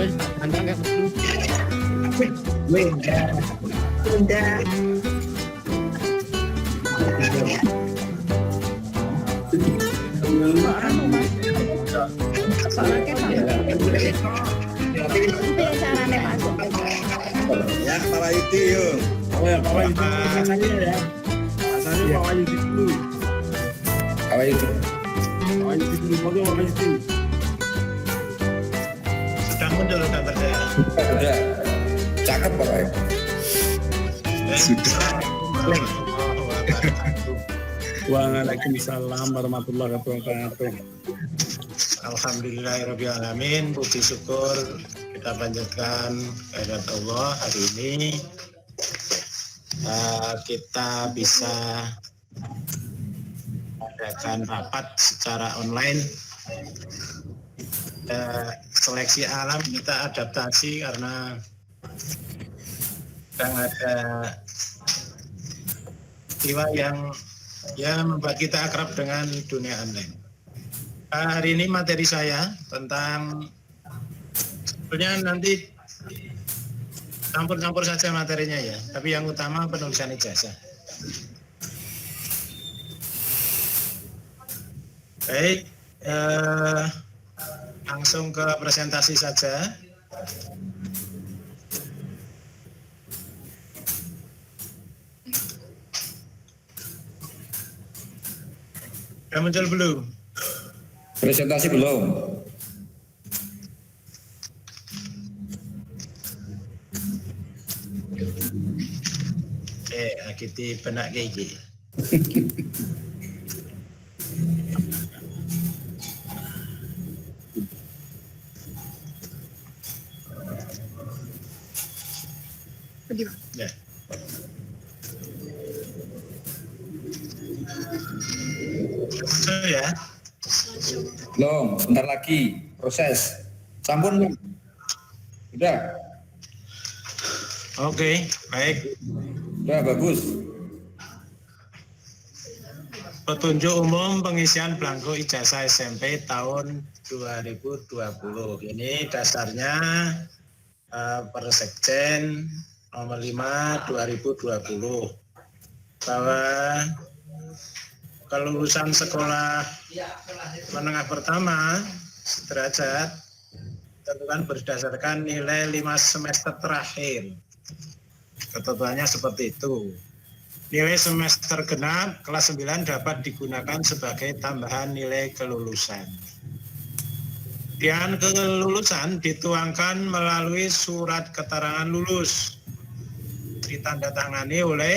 Terus antang nggak perlu. Udah. Ya, para itu yuk. Oh ya, Pak Wahyudi rasanya ya. Rasanya Pak Wahyudi dulu. Apa itu? Pak Wahyudi dulu, foto Pak Wahyudi. Sudah muncul gambar saya. Udah. Cakep Pak. Sudah. Waalaikumsalam warahmatullahi wabarakatuh. Alhamdulillahirrahmanirrahim. Puji syukur kita panjatkan kehadirat Allah hari ini. Kita bisa mengadakan rapat secara online. Seleksi alam kita adaptasi karena sedang ada jiwa yang membuat kita akrab dengan dunia online. Hari ini materi saya tentang, sebenarnya nanti campur-campur saja materinya ya, tapi yang utama penulisan ijazah. Baik, langsung ke presentasi saja. Sudah muncul belum? Presentasi belum. Kita benak gigi. Ya. Muncul ya. Belum, bentar lagi proses. Sampun belum? Udah. Oke, baik. Udah bagus. Petunjuk umum pengisian belangko ijazah SMP tahun 2020. Ini dasarnya Persekjen nomor 5 2020 bahwa kelulusan sekolah menengah pertama sederajat tentukan berdasarkan nilai 5 semester terakhir. Ketentuannya seperti itu. Nilai semester genap kelas 9 dapat digunakan sebagai tambahan nilai kelulusan. Dan kelulusan dituangkan melalui surat keterangan lulus ditandatangani oleh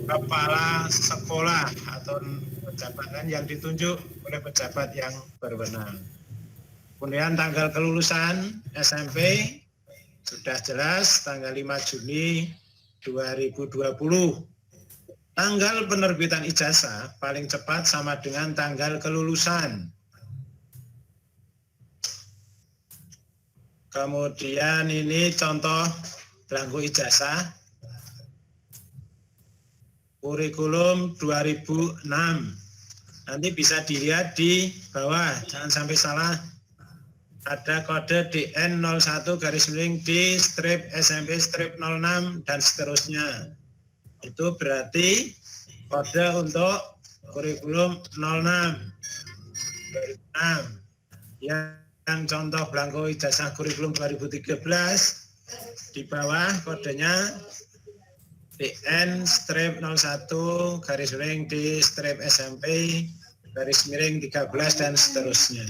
kepala sekolah atau jabatan yang ditunjuk oleh pejabat yang berwenang. Kemudian tanggal kelulusan SMP sudah jelas tanggal 5 Juni 2020. Tanggal penerbitan ijazah paling cepat sama dengan tanggal kelulusan. Kemudian ini contoh belangko ijazah kurikulum 2006. Nanti bisa dilihat di bawah, jangan sampai salah. Ada kode DN01-D-SMP-06 dan seterusnya. Itu berarti kode untuk kurikulum 06. Yang contoh belangko ijazah kurikulum 2013 di bawah kodenya DN-01-D-SMP-13 dan seterusnya.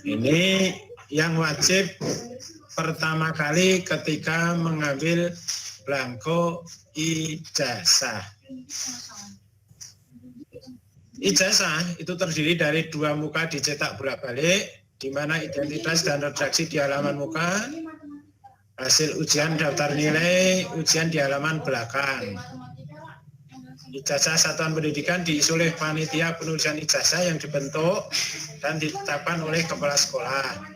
Ini yang wajib pertama kali ketika mengambil belangko ijazah. Ijazah itu terdiri dari 2 muka dicetak bolak-balik, di mana identitas dan redaksi di halaman muka, hasil ujian daftar nilai, ujian di halaman belakang. Ijazah satuan pendidikan diisi oleh panitia penulisan ijazah yang dibentuk dan ditetapkan oleh kepala sekolah.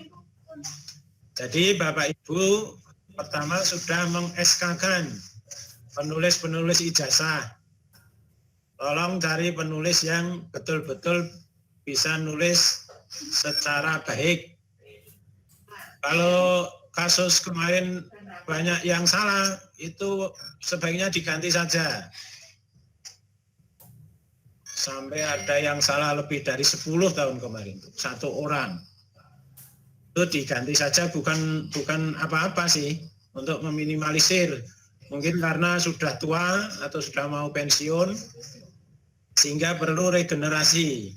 Jadi Bapak Ibu pertama sudah meng-SK-kan penulis-penulis ijazah. Tolong cari penulis yang betul-betul bisa nulis secara baik. Kalau kasus kemarin banyak yang salah, itu sebaiknya diganti saja. Sampai ada yang salah lebih dari 10 tahun kemarin, satu orang. Itu diganti saja, bukan apa-apa sih, untuk meminimalisir. Mungkin karena sudah tua atau sudah mau pensiun, sehingga perlu regenerasi.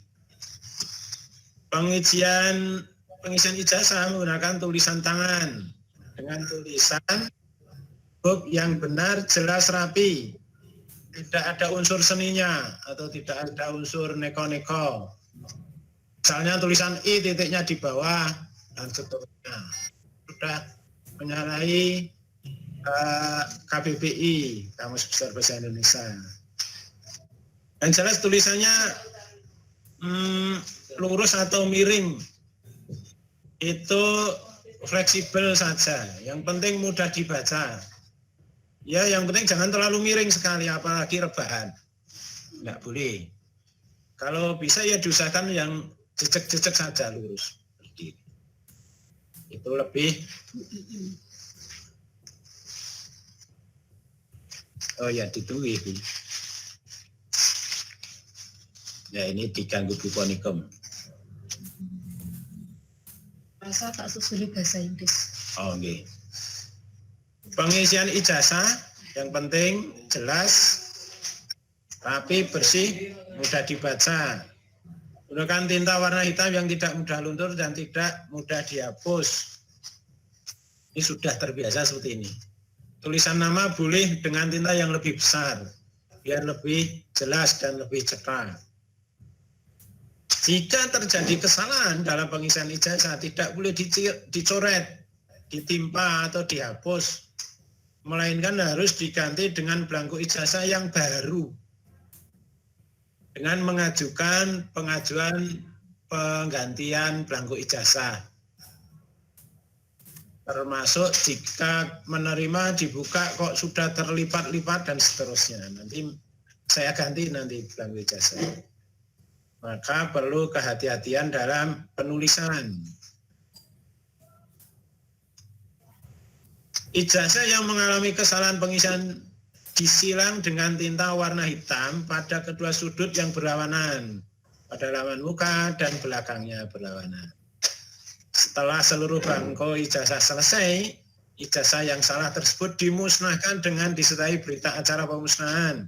Pengisian ijazah menggunakan tulisan tangan dengan tulisan huruf yang benar, jelas, rapi, tidak ada unsur seninya atau tidak ada unsur neko-neko. Misalnya tulisan I titiknya di bawah dan seterusnya. Sudah menyalahi KBBI, Kamus Besar Bahasa Indonesia. Dan jelas tulisannya lurus atau miring. Itu fleksibel saja, yang penting mudah dibaca. Ya, yang penting jangan terlalu miring sekali, apalagi rebahan. Enggak boleh. Kalau bisa ya diusahakan yang jejak-jejak saja lurus. Itu lebih. Oh ya, ditunggu Ibu. Ya, ini diganggu Buponikum. Masa tak susuli bahasa Inggris. Oh, okay. Pengisian ijazah yang penting jelas, rapi, bersih, mudah dibaca. Gunakan tinta warna hitam yang tidak mudah luntur dan tidak mudah dihapus. Ini sudah terbiasa seperti ini. Tulisan nama boleh dengan tinta yang lebih besar, biar lebih jelas dan lebih cepat. Jika terjadi kesalahan dalam pengisian ijazah, tidak boleh dicoret, ditimpa atau dihapus, melainkan harus diganti dengan belangko ijazah yang baru dengan mengajukan pengajuan penggantian belangko ijazah. Termasuk jika menerima dibuka kok sudah terlipat-lipat dan seterusnya. Nanti saya ganti nanti belangko ijazah. Maka perlu kehati-hatian dalam penulisan. Ijazah yang mengalami kesalahan pengisian disilang dengan tinta warna hitam pada kedua sudut yang berlawanan, pada lawan muka dan belakangnya berlawanan. Setelah seluruh belangko ijazah selesai, ijazah yang salah tersebut dimusnahkan dengan disertai berita acara pemusnahan.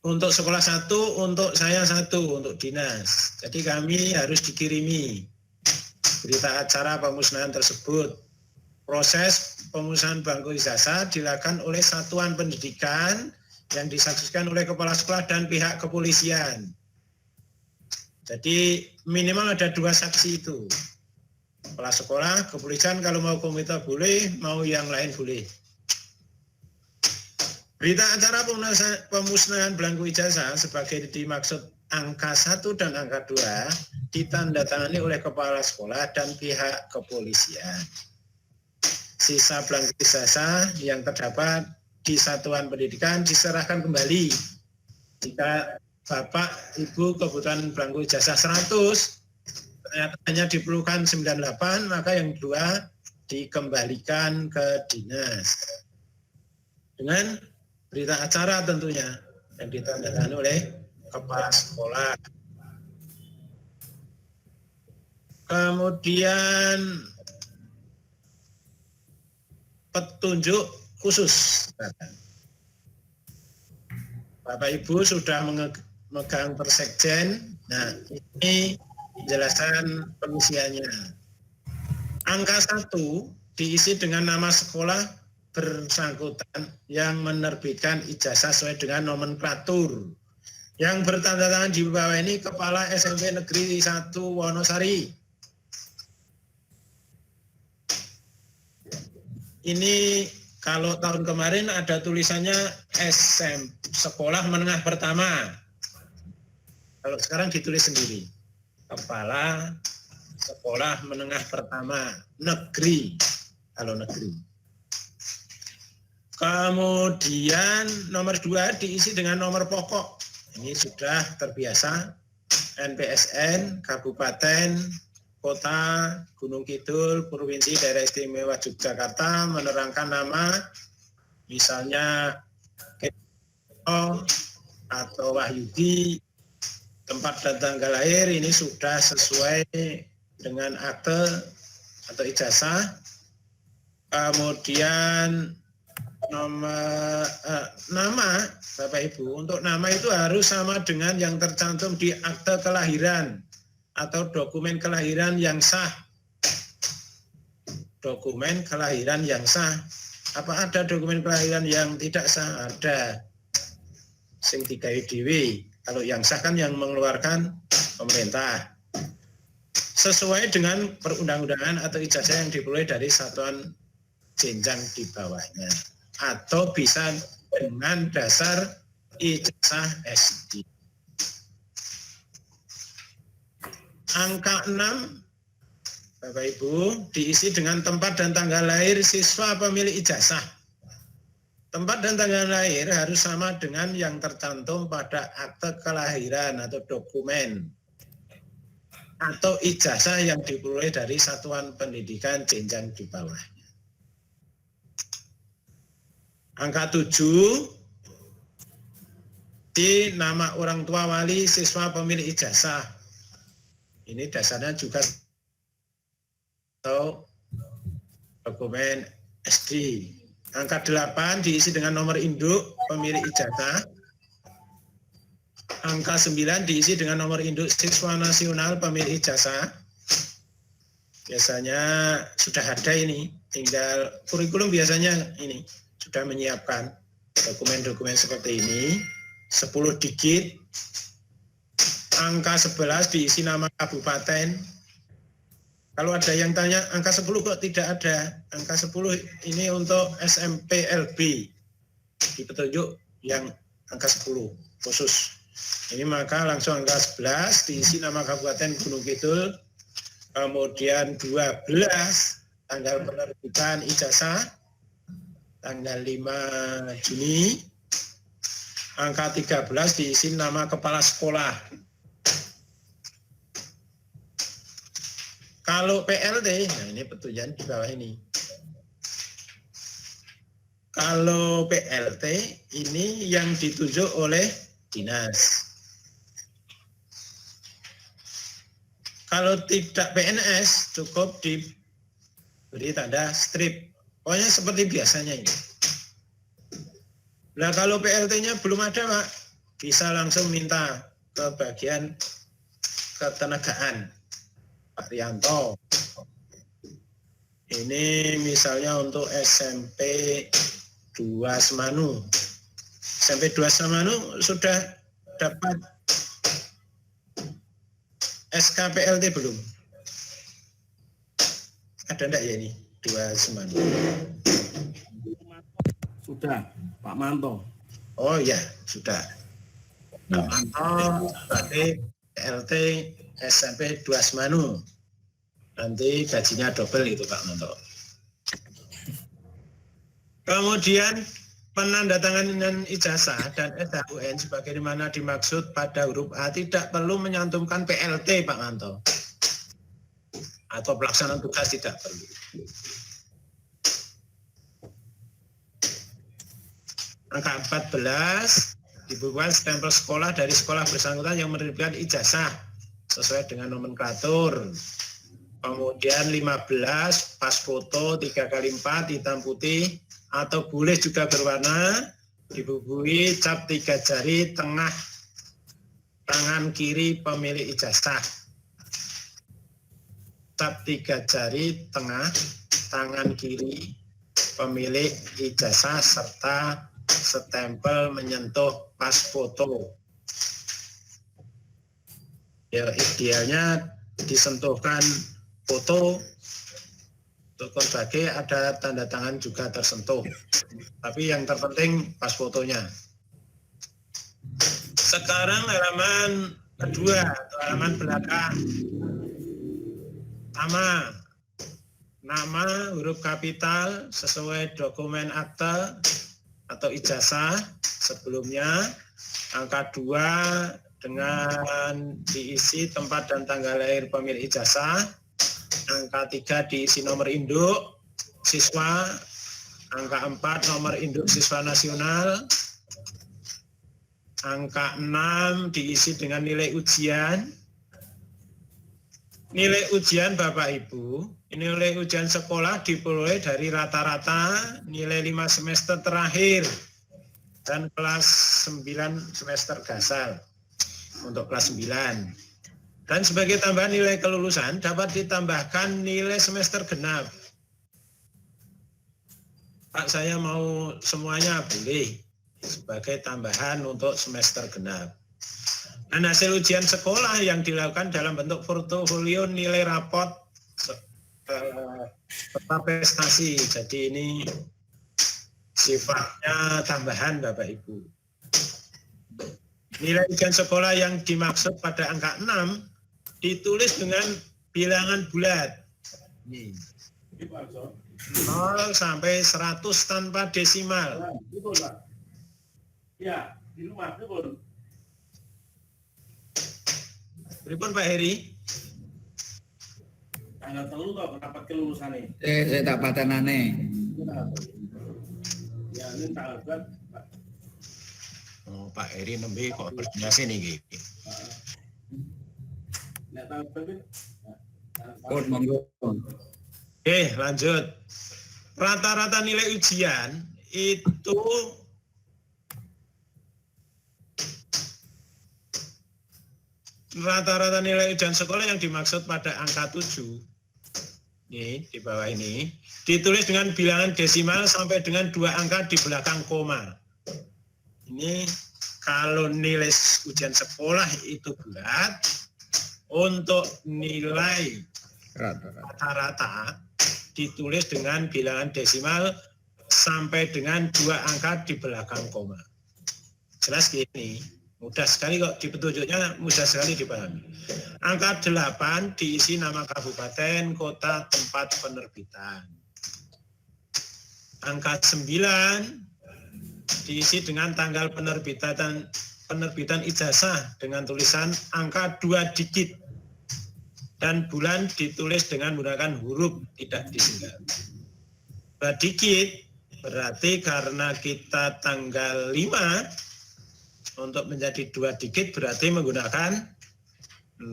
Untuk sekolah satu, untuk saya satu, untuk dinas. Jadi kami harus dikirimi berita acara pemusnahan tersebut. Proses pemusnahan belangko ijazah dilakukan oleh satuan pendidikan yang disaksikan oleh kepala sekolah dan pihak kepolisian. Jadi minimal ada 2 saksi itu. Kepala sekolah, kepolisian, kalau mau komite boleh, mau yang lain boleh. Berita acara pemusnahan belangko ijazah sebagai dimaksud angka 1 dan angka 2 ditandatangani oleh kepala sekolah dan pihak kepolisian. Sisa belangko ijazah yang terdapat di satuan pendidikan diserahkan kembali. Jika Bapak, Ibu kebutuhan belangko ijazah 100, ternyata hanya diperlukan 98, maka yang 2 dikembalikan ke dinas. Dengan berita acara tentunya yang ditandatangani oleh kepala sekolah. Kemudian petunjuk khusus. Bapak Ibu sudah memegang persekjen. Nah, ini penjelasan pengisiannya. Angka 1 diisi dengan nama sekolah bersangkutan yang menerbitkan ijazah sesuai dengan nomenklatur. Yang bertanda tangan di bawah ini Kepala SMP Negeri 1 Wonosari. Ini kalau tahun kemarin ada tulisannya Sekolah Menengah Pertama. Kalau sekarang ditulis sendiri. Kepala Sekolah Menengah Pertama Negeri. Kalau negeri. Kemudian nomor 2 diisi dengan nomor pokok. Ini sudah terbiasa. NPSN, Kabupaten, Kota, Gunung Kidul, Provinsi Daerah Istimewa Yogyakarta menerangkan nama, misalnya Keto atau Wahyudi, tempat dan tanggal lahir ini sudah sesuai dengan akte atau ijazah. Kemudian nama Bapak Ibu, untuk nama itu harus sama dengan yang tercantum di akte kelahiran atau dokumen kelahiran yang sah. Dokumen kelahiran yang sah. Apa ada dokumen kelahiran yang tidak sah? Ada. Sing digawe dhewe. Kalau yang sah kan yang mengeluarkan pemerintah. Sesuai dengan perundang-undangan atau ijazah yang diperoleh dari satuan jenjang di bawahnya. Atau bisa dengan dasar ijazah SD. Angka 6, Bapak Ibu, diisi dengan tempat dan tanggal lahir siswa pemilik ijazah. Tempat dan tanggal lahir harus sama dengan yang tercantum pada akte kelahiran atau dokumen atau ijazah yang diperoleh dari satuan pendidikan jenjang di bawahnya. Angka 7, di nama orang tua wali siswa pemilik ijazah. Ini dasarnya juga atau dokumen SD. Angka 8 diisi dengan nomor induk pemilik ijazah. Angka 9 diisi dengan nomor induk siswa nasional pemilik ijazah. Biasanya sudah ada ini, tinggal kurikulum biasanya ini sudah menyiapkan dokumen-dokumen seperti ini, 10 digit. Angka 11 diisi nama kabupaten. Kalau ada yang tanya angka 10 kok tidak ada, angka 10 ini untuk SMP LB, di petunjuk yang angka 10 khusus. Ini maka langsung angka 11 diisi nama Kabupaten Gunung Kidul, kemudian 12 tanggal penerbitan ijazah, tanggal 5 Juni, angka 13 diisi nama kepala sekolah. Kalau PLT, nah ini petunjukan di bawah ini. Kalau PLT ini yang ditunjuk oleh dinas. Kalau tidak PNS cukup diberi tanda strip. Pokoknya seperti biasanya ini. Nah kalau PLT-nya belum ada Pak, bisa langsung minta ke bagian ketenagaan. Pak Rianto. Ini misalnya untuk SMP 2 Semanu. SMP 2 Semanu sudah dapat SK PLT belum? Ada enggak ya ini 2 Semanu? Sudah, Pak Manto. Oh ya, sudah. Pak Manto sebagai PLT SMP 2 Semanu. Nanti gajinya double itu Pak Manto. Kemudian penandatanganan ijazah dan SHUN sebagaimana dimaksud pada huruf A tidak perlu menyantumkan PLT Pak Manto. Atau pelaksanaan tugas tidak perlu. Angka 14 dibubuhkan stempel sekolah dari sekolah bersangkutan yang menerbitkan ijazah sesuai dengan nomenklatur. Kemudian 15 pas foto 3x4 hitam putih atau boleh juga berwarna, dibubuhi cap 3 jari tengah tangan kiri pemilik ijazah. Cap 3 jari tengah tangan kiri pemilik ijazah serta stempel menyentuh pas foto. Ya idealnya disentuhkan foto, untuk berbagai ada tanda tangan juga tersentuh. Tapi yang terpenting pas fotonya. Sekarang halaman kedua atau halaman belakang. Nama huruf kapital sesuai dokumen akte atau ijazah sebelumnya. Angka 2 dengan diisi tempat dan tanggal lahir pemilik ijazah. Angka 3 diisi nomor induk siswa. Angka 4 nomor induk siswa nasional. Angka 6 diisi dengan nilai ujian. Nilai ujian Bapak Ibu, nilai ujian sekolah diperoleh dari rata-rata nilai 5 semester terakhir dan kelas 9 semester gasal untuk kelas 9. Dan sebagai tambahan nilai kelulusan dapat ditambahkan nilai semester genap. Pak, saya mau semuanya boleh sebagai tambahan untuk semester genap. Dan hasil ujian sekolah yang dilakukan dalam bentuk portofolio nilai raport serta prestasi. Jadi ini sifatnya tambahan Bapak Ibu. Nilai ujian sekolah yang dimaksud pada angka 6 ditulis dengan bilangan bulat. 0 sampai 100 tanpa desimal. Ya, di rumah, betul. Pripun Pak Heri? Tanggal telu kok rapat kelulusan ini. Saya tak patenane. Ya, ini tanggal berapa? Oh, Pak Heri nembe kok koordinasi nih. Nek tanggal berapa? Pun monggo. Lanjut. Rata-rata nilai ujian itu rata-rata nilai ujian sekolah yang dimaksud pada angka 7 ini di bawah ini ditulis dengan bilangan desimal sampai dengan 2 angka di belakang koma. Ini kalau nilai ujian sekolah itu bulat, untuk nilai rata-rata ditulis dengan bilangan desimal sampai dengan 2 angka di belakang koma. Jelas gini. Mudah sekali kok, di petunjuknya mudah sekali dipahami. Angka 8 diisi nama kabupaten, kota, tempat penerbitan. Angka 9 diisi dengan tanggal penerbitan ijazah dengan tulisan angka 2 digit. Dan bulan ditulis dengan menggunakan huruf tidak disingkat. 2 digit berarti karena kita tanggal 5 untuk menjadi 2 digit berarti menggunakan 05.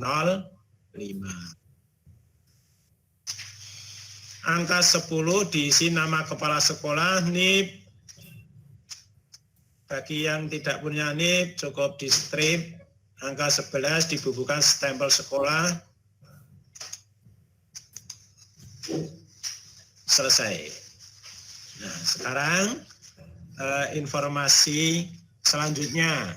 Angka 10 diisi nama kepala sekolah, NIP. Bagi yang tidak punya NIP cukup di strip. Angka 11 dibubuhkan stempel sekolah. Selesai. Nah, sekarang informasi selanjutnya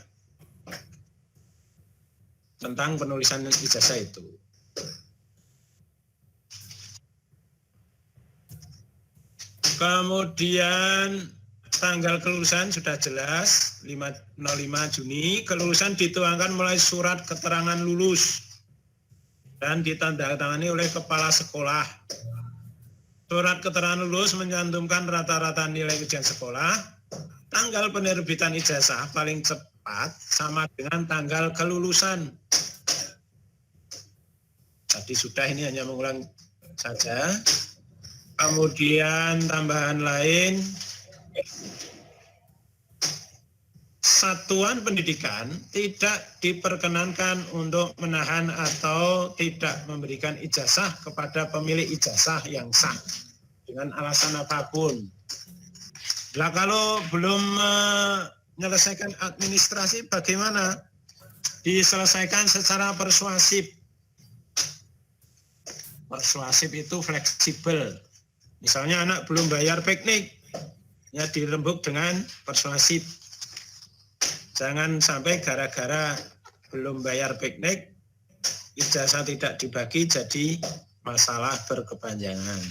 tentang penulisan ijazah itu. Kemudian tanggal kelulusan sudah jelas 05 Juni. Kelulusan dituangkan mulai surat keterangan lulus dan ditandatangani oleh kepala sekolah. Surat keterangan lulus mencantumkan rata-rata nilai ujian sekolah. Tanggal penerbitan ijazah paling cepat sama dengan tanggal kelulusan. Tadi sudah, ini hanya mengulang saja. Kemudian tambahan lain, satuan pendidikan tidak diperkenankan untuk menahan atau tidak memberikan ijazah kepada pemilik ijazah yang sah dengan alasan apapun. Lah kalau belum menyelesaikan administrasi bagaimana? Diselesaikan secara persuasif. Persuasif itu fleksibel. Misalnya anak belum bayar piknik, ya dirembuk dengan persuasif. Jangan sampai gara-gara belum bayar piknik, ijazah tidak dibagi jadi masalah berkepanjangan.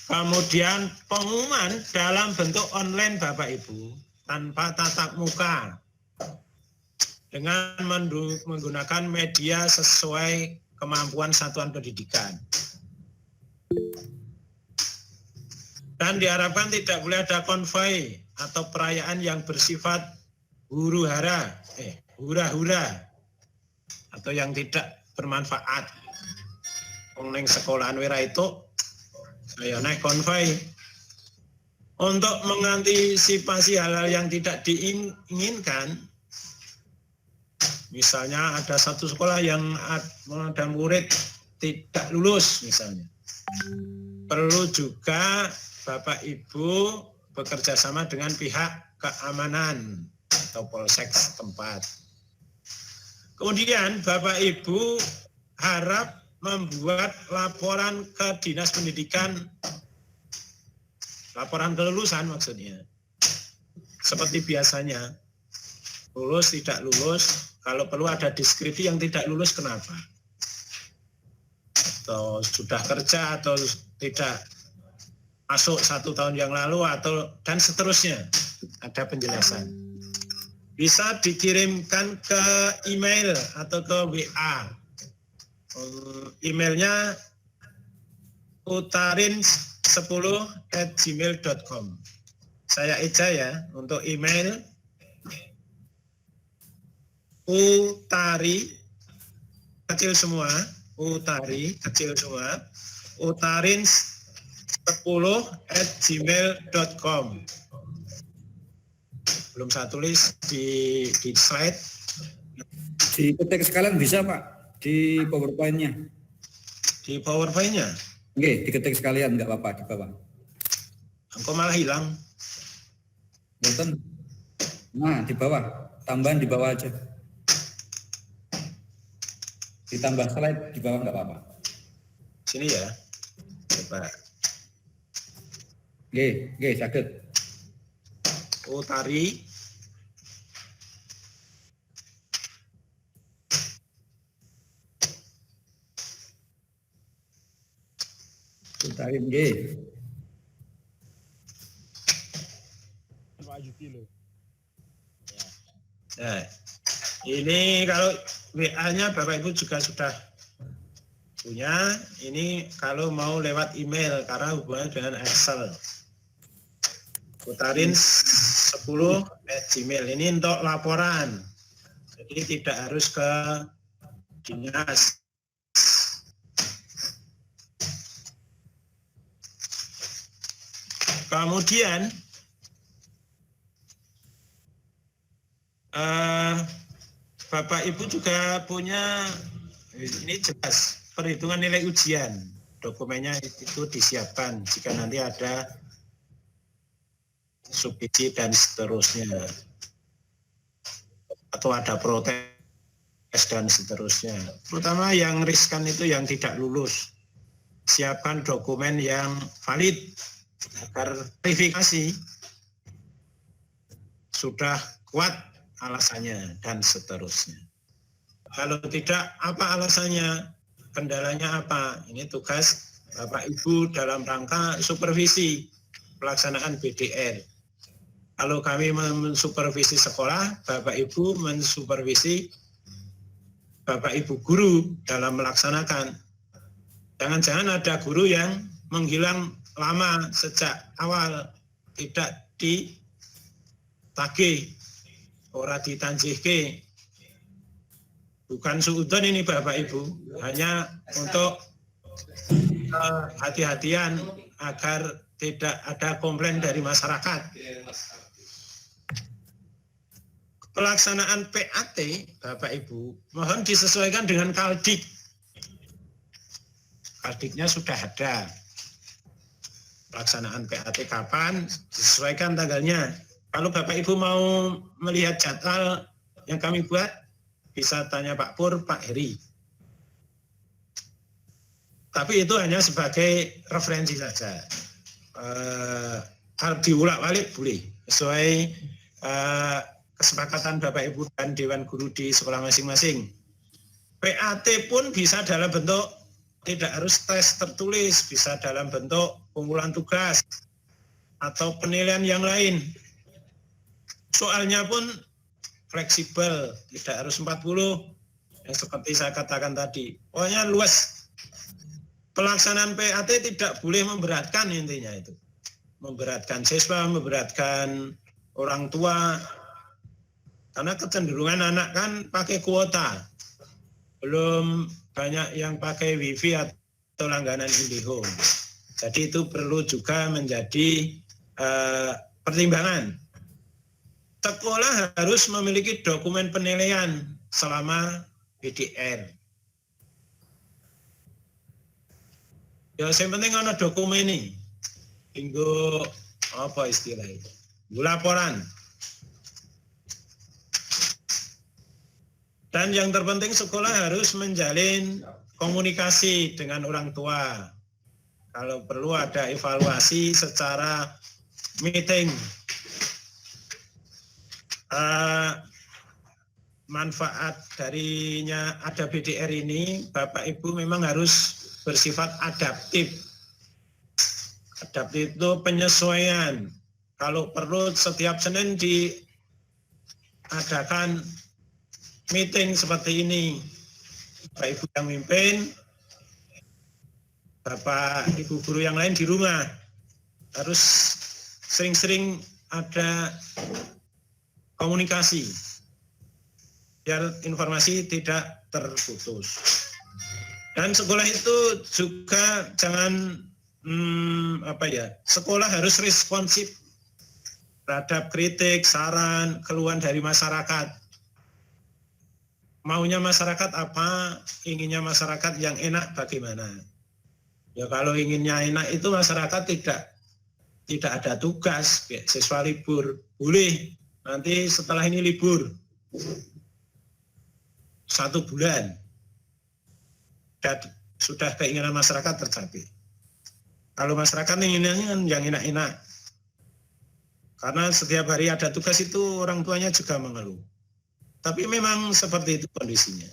Kemudian pengumuman dalam bentuk online Bapak Ibu tanpa tatap muka dengan menggunakan media sesuai kemampuan satuan pendidikan. Dan diharapkan tidak boleh ada konvoi atau perayaan yang bersifat hura-hura atau yang tidak bermanfaat. Wong ning sekolahan wira itu saya naik konvoi. Untuk mengantisipasi hal-hal yang tidak diinginkan, misalnya ada satu sekolah yang ada murid tidak lulus misalnya, perlu juga Bapak Ibu bekerja sama dengan pihak keamanan atau polsek setempat. Kemudian Bapak Ibu harap membuat laporan ke Dinas Pendidikan, laporan kelulusan maksudnya. Seperti biasanya, lulus tidak lulus, kalau perlu ada deskripsi yang tidak lulus kenapa. Atau sudah kerja atau tidak masuk 1 tahun yang lalu atau dan seterusnya, ada penjelasan. Bisa dikirimkan ke email atau ke WA. Emailnya utarin10@gmail.com. Saya eja ya untuk email utari kecil semua, utari kecil semua, utarin10@gmail.com. Belum saya tulis di slide. Diketik sekalian bisa Pak, di PowerPoint-nya. Di PowerPoint-nya? Oke, diketik sekalian, nggak apa-apa di bawah. Engkau malah hilang. Boten. Nah, di bawah. Tambahan di bawah aja. Ditambah slide di bawah nggak apa-apa. Sini ya. Coba. Oke, sakit. Utari. Utarin, oke. Nah, ini kalau WA-nya Bapak Ibu juga sudah punya. Ini kalau mau lewat email karena hubungannya dengan Excel. Utarin10@gmail. Ini untuk laporan. Jadi tidak harus ke dinas. Kemudian Bapak Ibu juga punya, ini jelas perhitungan nilai ujian. Dokumennya itu disiapkan jika nanti ada subsidi dan seterusnya. Atau ada protes dan seterusnya. Terutama yang riskan itu yang tidak lulus. Siapkan dokumen yang valid agar verifikasi sudah kuat alasannya dan seterusnya. Kalau tidak, apa alasannya? Kendalanya apa? Ini tugas Bapak Ibu dalam rangka supervisi pelaksanaan BDR. Kalau kami mensupervisi sekolah, Bapak Ibu mensupervisi Bapak Ibu guru dalam melaksanakan. Jangan-jangan ada guru yang menghilang lama sejak awal, tidak ditagih, ora ditanjihke. Bukan suudon ini Bapak Ibu, hanya untuk hati-hatian agar tidak ada komplain dari masyarakat. Pelaksanaan PAT Bapak Ibu mohon disesuaikan dengan Kaldik. Kaldiknya sudah ada. Pelaksanaan PAT kapan, disesuaikan tanggalnya. Kalau Bapak Ibu mau melihat jadwal yang kami buat, bisa tanya Pak Pur, Pak Heri. Tapi itu hanya sebagai referensi saja. Kalau diulang-alik boleh, sesuai kesepakatan Bapak Ibu dan Dewan Guru di sekolah masing-masing. PAT pun bisa dalam bentuk tidak harus tes tertulis, bisa dalam bentuk pengumpulan tugas atau penilaian yang lain. Soalnya pun fleksibel, tidak harus 40, yang seperti saya katakan tadi. Pokoknya luas. Pelaksanaan PAT tidak boleh memberatkan intinya itu. Memberatkan siswa, memberatkan orang tua. Karena kecenderungan anak kan pakai kuota. Belum banyak yang pakai wifi atau langganan IndiHome. Jadi itu perlu juga menjadi pertimbangan. Sekolah harus memiliki dokumen penilaian selama PDR. Ya, yang penting ada dokumen ini. Hingga apa istilahnya? Laporan. Dan yang terpenting sekolah harus menjalin komunikasi dengan orang tua. Kalau perlu ada evaluasi secara meeting. Manfaat darinya ada BDR ini, Bapak Ibu memang harus bersifat adaptif. Adaptif itu penyesuaian. Kalau perlu setiap Senin diadakan meeting seperti ini, Bapak Ibu yang mimpin, Bapak Ibu guru yang lain di rumah, harus sering-sering ada komunikasi, biar informasi tidak terputus. Dan sekolah itu juga jangan, sekolah harus responsif terhadap kritik, saran, keluhan dari masyarakat. Maunya masyarakat apa, inginnya masyarakat yang enak bagaimana. Ya kalau inginnya enak itu masyarakat tidak ada tugas, siswa libur, boleh nanti setelah ini libur 1 bulan, dan sudah keinginan masyarakat tercapai. Kalau masyarakat inginnya yang enak-enak, karena setiap hari ada tugas itu orang tuanya juga mengeluh. Tapi memang seperti itu kondisinya.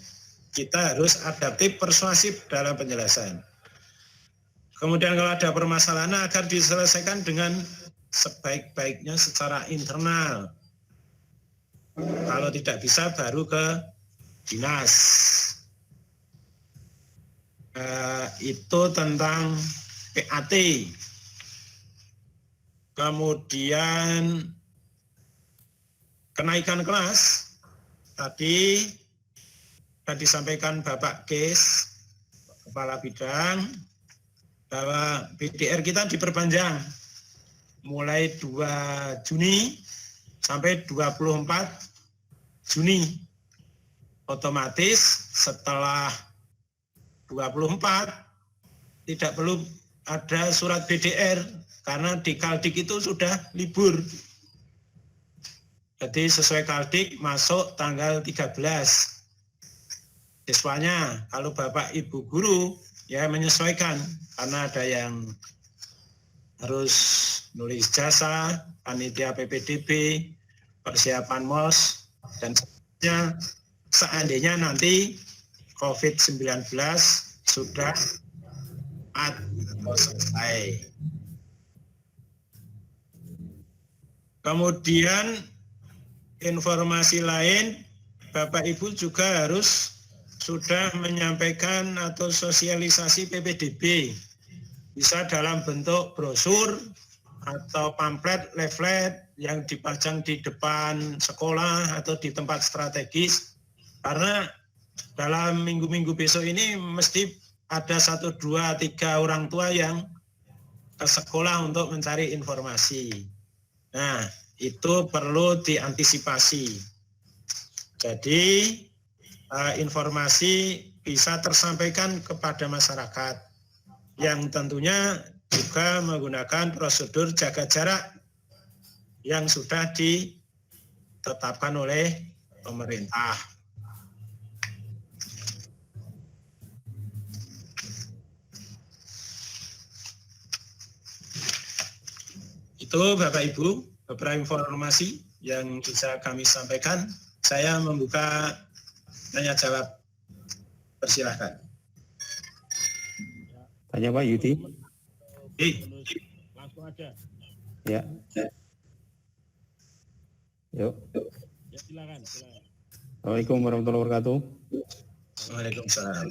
Kita harus adaptif, persuasif dalam penjelasan. Kemudian kalau ada permasalahan agar diselesaikan dengan sebaik-baiknya secara internal. Kalau tidak bisa baru ke dinas. Itu tentang PAT. Kemudian kenaikan kelas. Tadi sudah disampaikan Bapak Kes, Kepala Bidang, bahwa BDR kita diperpanjang mulai 2 Juni sampai 24 Juni. Otomatis setelah 24 tidak perlu ada surat BDR karena di Kaldik itu sudah libur. Jadi sesuai Kaldik masuk tanggal 13. Siswanya, kalau Bapak Ibu guru ya menyesuaikan karena ada yang harus nulis jasa, panitia PPDB, persiapan MOS, dan sebagainya. Seandainya nanti COVID-19 sudah selesai. Kemudian informasi lain, Bapak Ibu juga harus sudah menyampaikan atau sosialisasi PPDB. Bisa dalam bentuk brosur atau pamflet, leaflet yang dipajang di depan sekolah atau di tempat strategis. Karena dalam minggu-minggu besok ini mesti ada 1, 2, 3 orang tua yang ke sekolah untuk mencari informasi. Nah, itu perlu diantisipasi. Jadi informasi bisa tersampaikan kepada masyarakat yang tentunya juga menggunakan prosedur jaga jarak yang sudah ditetapkan oleh pemerintah. Itu Bapak Ibu beberapa informasi yang bisa kami sampaikan. Saya membuka tanya jawab. Persilahkan. Tanya Pak Yudi. Langsung aja. Ya. Yuk. Ya silakan. Assalamualaikum warahmatullahi wabarakatuh. Waalaikumsalam.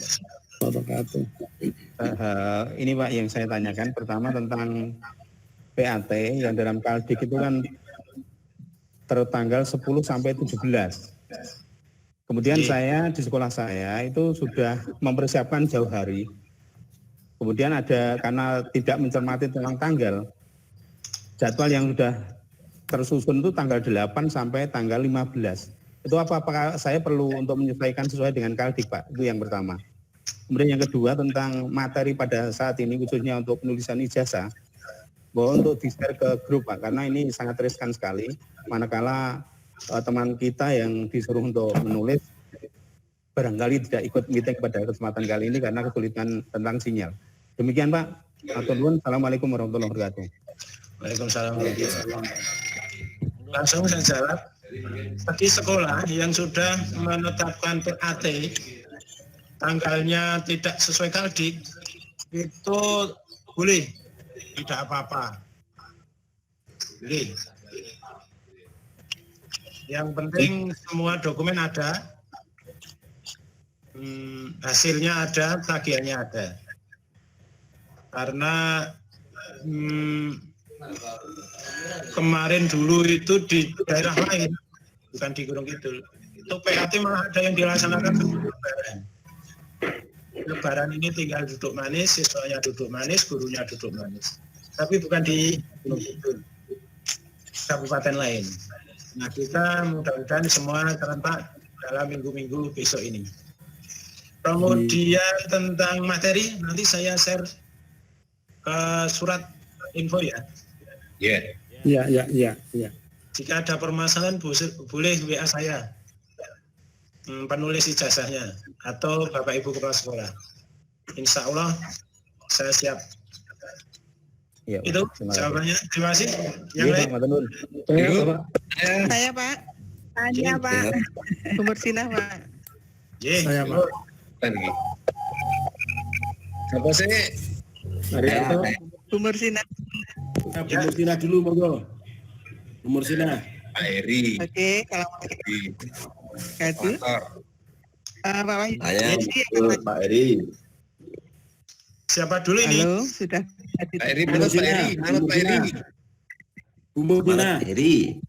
Ini Pak yang saya tanyakan pertama tentang PAT yang dalam Kaldik itu kan tertanggal 10 sampai 17. Kemudian saya di sekolah saya itu sudah mempersiapkan jauh hari. Kemudian ada karena tidak mencermati tentang tanggal, jadwal yang sudah tersusun itu tanggal 8 sampai tanggal 15. Itu apakah saya perlu untuk menyesuaikan sesuai dengan Kaldik, Pak? Itu yang pertama. Kemudian yang kedua tentang materi pada saat ini khususnya untuk penulisan ijazah, bahwa untuk di-share ke grup, Pak, karena ini sangat riskan sekali. Manakala teman kita yang disuruh untuk menulis barangkali tidak ikut meeting pada kesempatan kali ini karena kesulitan tentang sinyal. Demikian, Pak. Atur nuwun. Assalamualaikum warahmatullahi wabarakatuh. Waalaikumsalam. Langsung saya jawab. Bagi sekolah yang sudah menetapkan PAT tanggalnya tidak sesuai Kaldik, itu boleh, tidak apa-apa. Boleh. Yang penting semua dokumen ada, hasilnya ada, tagihannya ada. Karena kemarin dulu itu di daerah lain, bukan di Gunung Kidul. Itu PAT malah ada yang dilaksanakan Lebaran. Lebaran ini tinggal duduk manis, siswanya duduk manis, gurunya duduk manis. Tapi bukan di Gunung Kidul, kabupaten lain. Nah, kita mudah-mudahan semua serentak dalam minggu-minggu besok ini. Kemudian tentang materi, nanti saya share ke surat info ya. Iya. Jika ada permasalahan boleh WA saya, penulis ijazahnya atau Bapak Ibu Kepala Sekolah. Insya Allah saya siap. Ya, Itu jawabannya. Terima kasih. Yang lain? Saya Pak. Tanya Pak. Umur Sinah Pak. Saya, Pak. Siapa sih? Arianto. Umur Sinah. Umur Sina dulu, monggo. Umur Sina. Pak Eri. Oke, kalau Kadu. Pak Wahyu. Pak Eri. Siapa dulu ini? Halo, sudah. Pak Eri, mana Pak Eri? Mana Pak Eri? Umur Sina. Eri.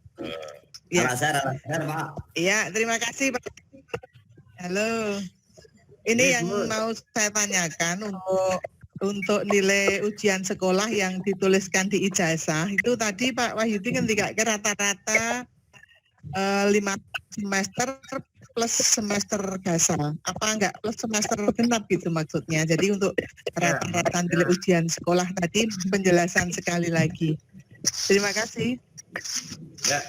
Ya. Al-Azhar, Pak. Iya, terima kasih Pak. Halo. Ini yang mau saya tanyakan untuk nilai ujian sekolah yang dituliskan di ijazah itu tadi Pak Wahyudi ketika rata-rata 5 semester plus semester gasal, apa enggak plus semester genap gitu maksudnya. Jadi untuk rata-rata nilai ujian sekolah tadi penjelasan sekali lagi. Terima kasih. Ya.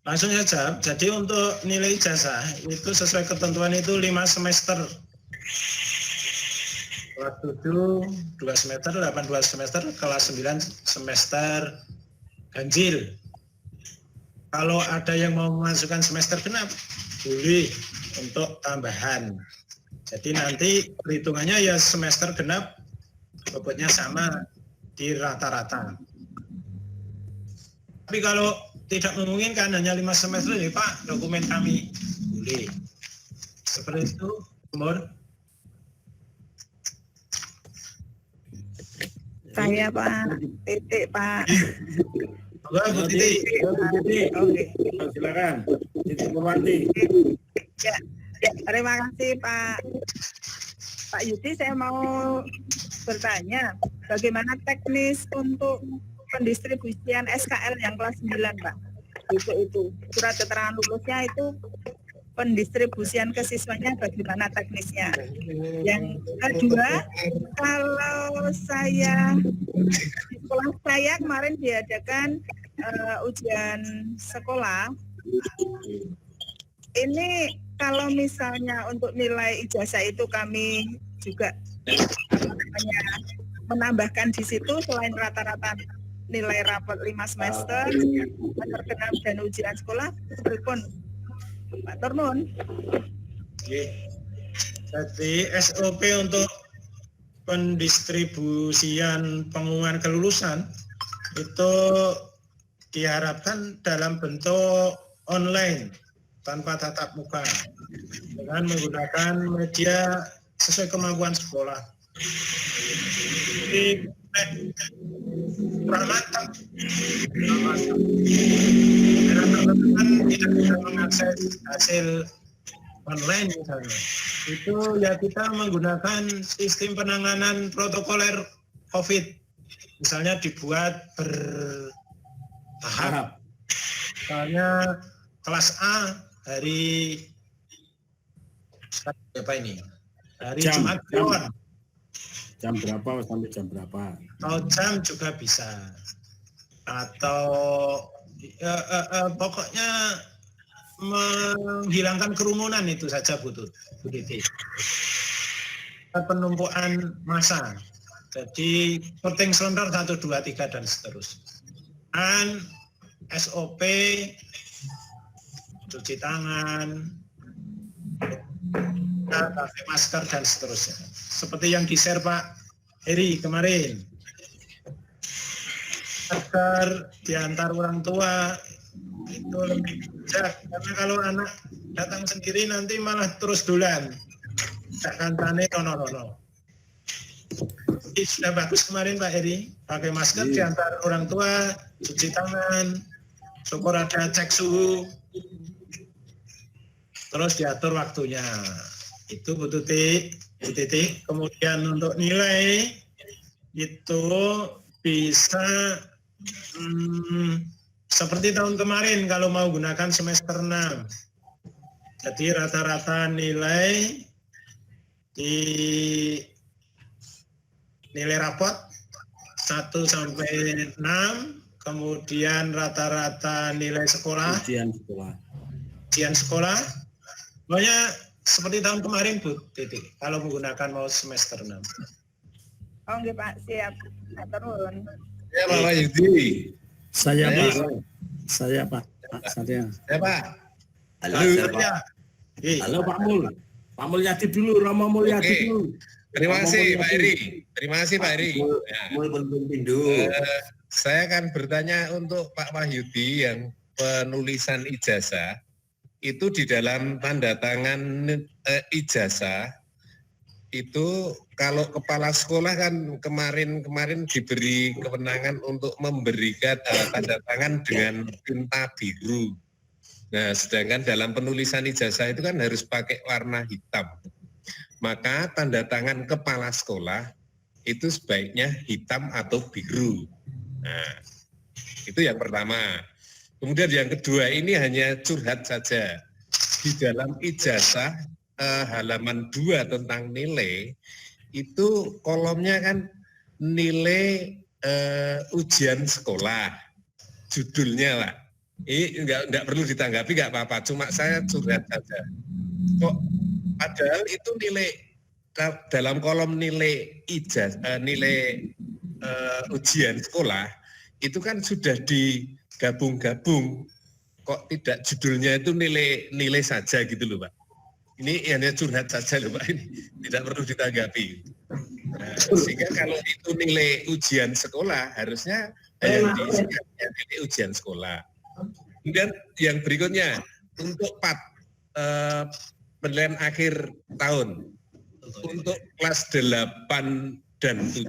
Langsung saja. Jadi untuk nilai ijazah itu sesuai ketentuan itu 5 semester. Kelas 7 2 semester, 8 2 semester, kelas 9 semester ganjil. Kalau ada yang mau memasukkan semester genap, boleh untuk tambahan. Jadi nanti perhitungannya ya semester genap bobotnya sama di rata-rata. Tapi kalau tidak memungkinkan hanya 5 semester ya Pak, dokumen kami boleh. Seperti itu, Umur. Saya Pak, Titik Pak. Bu Titi. Oke. Silakan. Titik Purwanti. Ya, terima kasih Pak Yudi. Saya mau bertanya, bagaimana teknis untuk pendistribusian SKL yang kelas 9, Pak? Itu surat keterangan lulusnya itu pendistribusian ke siswanya bagaimana teknisnya. Yang kedua, kalau saya di sekolah saya kemarin diadakan ujian sekolah, ini kalau misalnya untuk nilai ijazah itu kami juga menambahkan di situ selain rata-rata nilai rapot 5 semester, terkenal dan ujian sekolah, pripun Pak Turmun. Jadi SOP untuk pendistribusian pengumuman kelulusan itu diharapkan dalam bentuk online tanpa tatap muka dengan menggunakan media sesuai kemampuan sekolah. Jadi kurang mantap. Karena teman-teman tidak bisa mengakses hasil online misalnya. Itu ya kita menggunakan sistem penanganan protokoler COVID. Misalnya dibuat bertahap. Misalnya kelas A hari apa ini? Hari Jumat Kliwon. Jam berapa sampai jam berapa? Atau jam juga bisa. Atau pokoknya menghilangkan kerumunan itu saja Bu Titi. Penumpukan massa. Jadi penting selentar 1, 2, 3 dan seterusnya. Dan SOP cuci tangan, pakai masker dan seterusnya. Seperti yang di-share Pak Heri kemarin. Agar diantar orang tua itu lebih bijak. Karena kalau anak datang sendiri nanti malah terus dolan. Tidak kancane rono-rono. Sudah bagus kemarin Pak Heri. Pakai masker diantar orang tua, cuci tangan, syukur ada cek suhu. Terus diatur waktunya. Itu Bu Titi. Kemudian untuk nilai itu bisa seperti tahun kemarin kalau mau gunakan semester 6. Jadi rata-rata nilai di nilai rapot 1 sampai 6, kemudian rata-rata nilai sekolah. Ujian sekolah. Pokoknya seperti tahun kemarin Bu Titi, kalau menggunakan mau semester 6. Oh nggih Pak, siap. Turun. Ya Pak Wahyudi. Saya Pak. Ya Pak. Halo, Ya. Halo Pak Mul. Pak Mulyadi dulu, Romo Mulyadi dulu. Terima kasih Pak Heri. Terima kasih Pak Heri. Saya akan bertanya untuk Pak Wahyudi yang penulisan ijazah. Itu di dalam tanda tangan ijazah itu kalau kepala sekolah kan kemarin diberi kewenangan untuk memberikan tanda tangan dengan tinta biru. Nah, sedangkan dalam penulisan ijazah itu kan harus pakai warna hitam. Maka tanda tangan kepala sekolah itu sebaiknya hitam atau biru. Nah, itu yang pertama. Kemudian yang kedua ini hanya curhat saja. Di dalam ijazah halaman 2 tentang nilai, itu kolomnya kan nilai ujian sekolah. Judulnya lah. Ini enggak perlu ditanggapi, enggak apa-apa. Cuma saya curhat saja. Kok padahal itu nilai dalam kolom nilai ijazah, nilai ujian sekolah, itu kan sudah digabung-gabung, kok tidak judulnya itu nilai saja gitu loh Pak. Ini hanya curhat saja loh Pak, ini tidak perlu ditanggapi. Nah, sehingga kalau itu nilai ujian sekolah harusnya yang disingkatnya nilai ujian sekolah. Kemudian yang berikutnya untuk penilaian akhir tahun untuk kelas 8 dan 7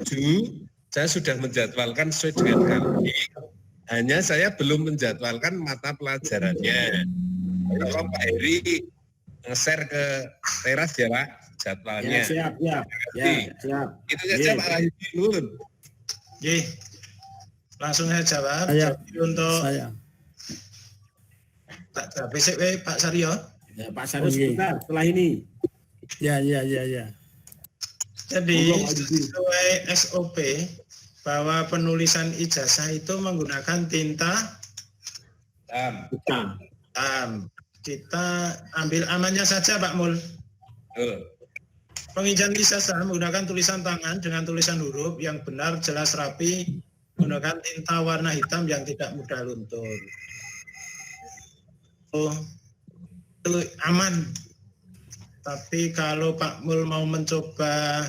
saya sudah menjadwalkan sesuai dengan kami. Hanya saya belum menjadwalkan mata pelajarannya. Kalau Pak Heri nge-share ke teras ya Pak jadwalnya. Siap. Itu saja Pak Wahyudi Nun. Langsung saya jawab. Jadi untuk BCW Pak Saryo. Ya, Pak Saryo sebentar setelah ini. Ya. Jadi sesuai SOP bahwa penulisan ijazah itu menggunakan tinta hitam. Kita ambil amannya saja Pak Mul. Pengijazahan ijazah menggunakan tulisan tangan dengan tulisan huruf yang benar, jelas, rapi, menggunakan tinta warna hitam yang tidak mudah luntur. Itu aman. Tapi kalau Pak Mul mau mencoba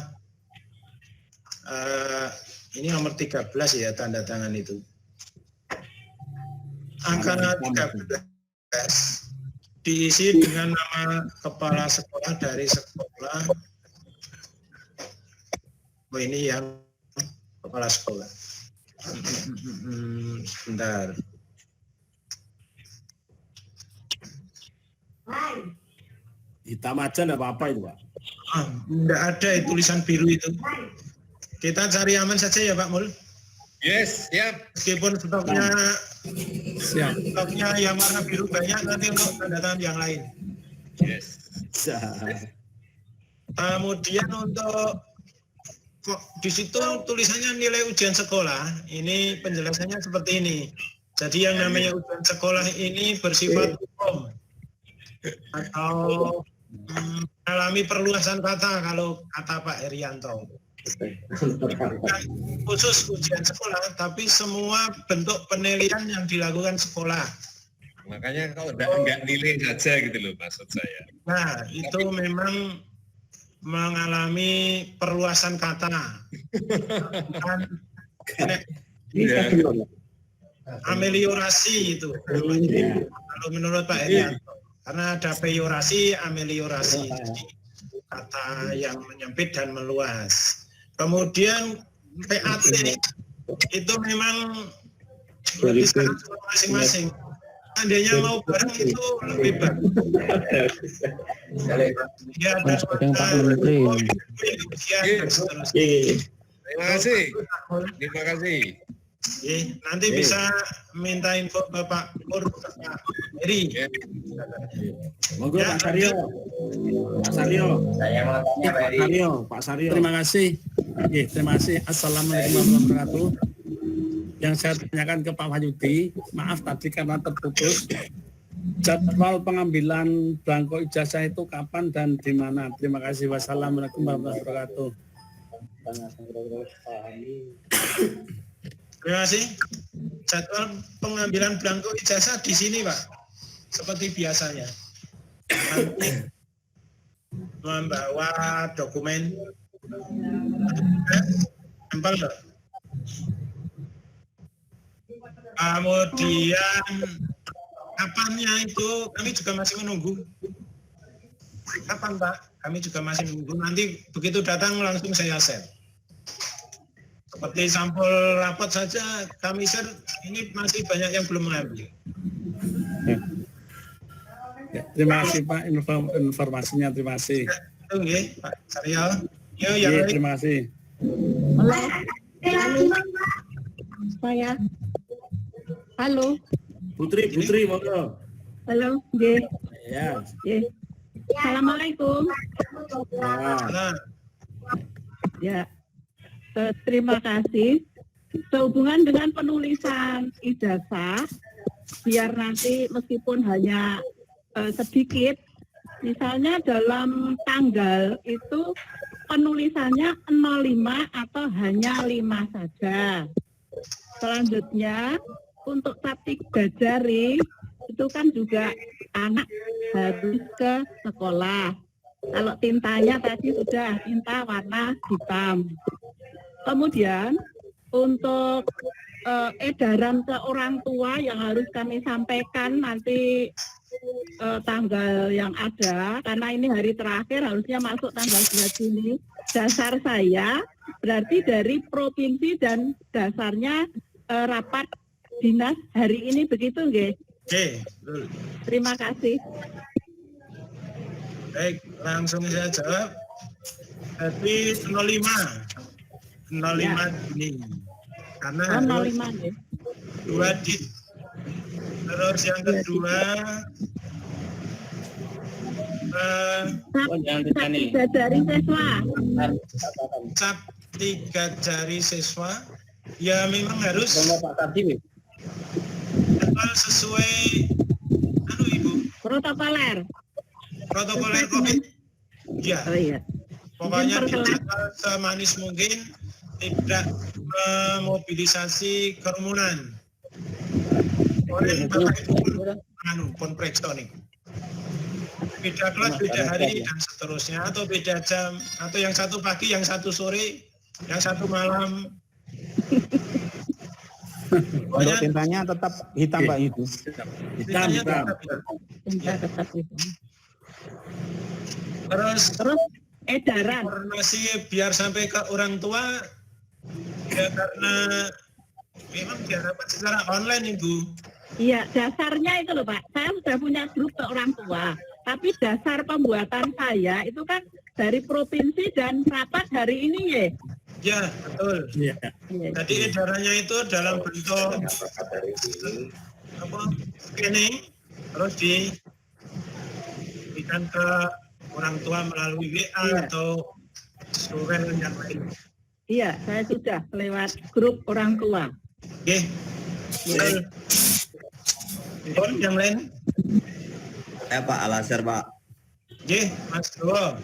ini nomor 13 ya tanda tangan itu. Angka 13 diisi dengan nama kepala sekolah dari sekolah. Ini yang kepala sekolah. Bentar. Hitam aja enggak apa-apa itu, Pak. Enggak ada tulisan biru itu. Kita cari aman saja ya Pak Mul. Yes, siap. Meskipun stoknya yang warna biru banyak, nanti untuk tanda tangan yang lain. Yes. Kemudian untuk di situ tulisannya nilai ujian sekolah. Ini penjelasannya seperti ini. Jadi yang namanya ujian sekolah ini bersifat umum atau mengalami perluasan kata kalau kata Pak Herianto. Khusus ujian sekolah, tapi semua bentuk penilaian yang dilakukan sekolah. Makanya kalau enggak nilai saja gitu loh maksud saya. Nah, itu memang mengalami perluasan kata. Bukan ameliorasi itu. Kalau menurut Pak Herianto. Karena ada peyorasi, ameliorasi. Jadi, kata yang menyempit dan meluas. Kemudian PAT itu memang lebih sangat masing-masing. Seandainya mau bareng itu lebih bagus. Ya, dan Terima kasih. Terima kasih. Nanti bisa minta info Bapak Pur, Pak Heri. Monggo Pak Saryo. Pak Saryo. Saya mau tanya Pak Heri. Pak Saryo. Terima kasih. Terima kasih. Assalamualaikum warahmatullahi wabarakatuh. Yang saya tanyakan ke Pak Wahyudi, maaf tadi karena terputus. Jadwal pengambilan belangko ijazah itu kapan dan di mana? Terima kasih. Wassalamualaikum warahmatullahi wabarakatuh. Terima kasih. Jadwal pengambilan belangko ijazah di sini, Pak. Seperti biasanya. Nanti membawa dokumen sampel. Kemudian kapannya itu kami juga masih menunggu. Kapan Pak? Kami juga masih menunggu. Nanti begitu datang langsung saya share. Seperti sampel rapot saja kami share, ini masih banyak yang belum mengambil. Ya, terima kasih Pak informasinya, terima kasih. Tunggu Pak Saryo. Terima kasih. Saya. Halo. Putri, monggo. Halo, nggih. Ya. Nggih. Assalamualaikum. Ya. Terima kasih. Sehubungan dengan penulisan ijazah, biar nanti meskipun hanya sedikit, misalnya dalam tanggal itu penulisannya 05 atau hanya 5 saja. Selanjutnya untuk tatib Gajari itu kan juga anak harus ke sekolah. Kalau tintanya tadi sudah tinta warna hitam. Kemudian untuk edaran ke orang tua yang harus kami sampaikan nanti tanggal yang ada, karena ini hari terakhir harusnya masuk tanggal 2 Juni. Dasar saya berarti dari provinsi dan dasarnya rapat dinas hari ini, begitu nggih? Oke, terima kasih. Baik, langsung saya jawab. Jadi 05 Juni. Karena 05 nggih. 2 dit. Terus yang kedua Tiga jari siswa. cap 3 jari siswa. Ya memang harus sesuai Ibu. Protokoler COVID. Ya. Oh iya. Pokoknya dijadwal semanis mungkin, tidak memobilisasi kerumunan. Oleh Bapak Ibu konprekso nih. Beda kelas, beda hari dan seterusnya, atau beda jam, atau yang satu pagi, yang satu sore, yang satu malam. Untuk tintanya tetap hitam Pak itu. Hitam. Tetap hitam. Terus edaran informasi biar sampai ke orang tua, ya karena Memang dia dapat secara online, Ibu. Iya, dasarnya itu loh Pak. Saya sudah punya grup ke orang tua. Tapi dasar pembuatan saya itu kan dari provinsi dan rapat hari ini ya. Ya, betul. Iya. Jadi edarannya itu dalam bentuk scanning, terus diberikan ke orang tua melalui WA atau surel yang lain. Iya, saya sudah lewat grup orang tua. Oke. Yang lain? Pak Al-Azhar, Pak. Oke, Mas Dowo.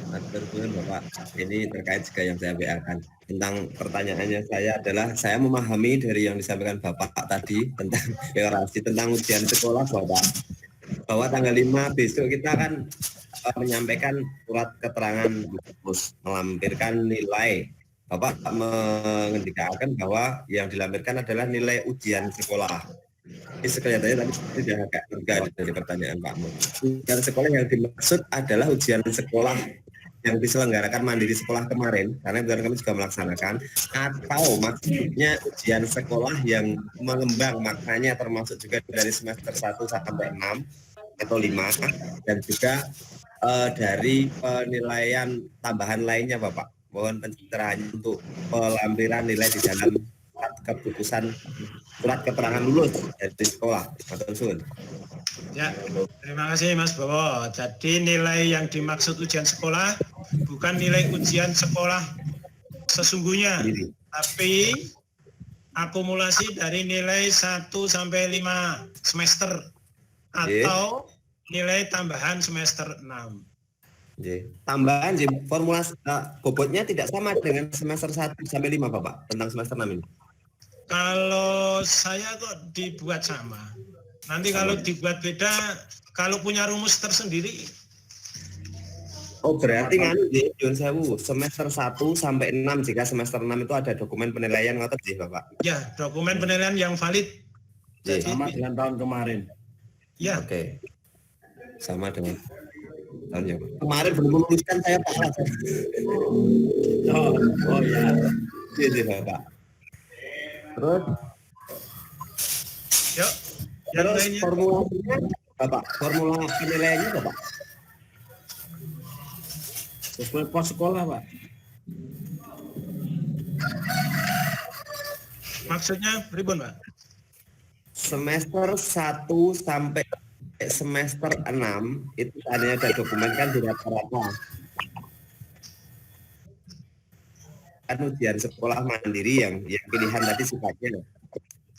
Betul Bapak, ini terkait juga yang saya WA-kan tentang pertanyaannya saya adalah saya memahami dari yang disampaikan Bapak tadi tentang orasi tentang ujian sekolah Bapak, bahwa tanggal 5 besok kita akan menyampaikan surat keterangan lulus, melampirkan nilai. Bapak mengendikakan bahwa yang dilampirkan adalah nilai ujian sekolah. Ini kelihatannya tadi sudah agak terganggu dari pertanyaan Pak Mun. Ujian sekolah yang dimaksud adalah ujian sekolah yang diselenggarakan mandiri sekolah kemarin, karena kami juga melaksanakan, atau maksudnya ujian sekolah yang mengembang maknanya termasuk juga dari semester 1 sampai 6 atau 5, dan juga dari penilaian tambahan lainnya Bapak. Mohon pencerahannya untuk pelampiran nilai di dalam keputusan surat keterangan lulus dari sekolah. Ya, terima kasih Mas Bowo. Jadi nilai yang dimaksud ujian sekolah bukan nilai ujian sekolah sesungguhnya, tapi akumulasi dari nilai 1 sampai 5 semester atau nilai tambahan semester 6. Tambahan formulasi bobotnya tidak sama dengan semester 1 sampai 5 Bapak tentang semester 6 ini. Kalau saya kok dibuat sama. Nanti kalau dibuat beda, kalau punya rumus tersendiri. Oh berarti Yun Sewu semester 1 sampai 6 jika semester 6 itu ada dokumen penilaian ngotot sih Bapak. Ya, dokumen penilaian yang valid. Jadi, sama dengan tahun kemarin. Ya. Oke. Sama dengan tahun yang kemarin belum meluluskan saya Pak. Oh ya. Iya Bapak. Terus yuk, terus formulasinya Bapak, formula penilaiannya Bapak sesuai pos sekolah Pak. Maksudnya pribun Pak? Semester 1 sampai semester 6 itu adanya ada dokumen kan di rata-rata kan ujian sekolah mandiri yang pilihan tadi sifatnya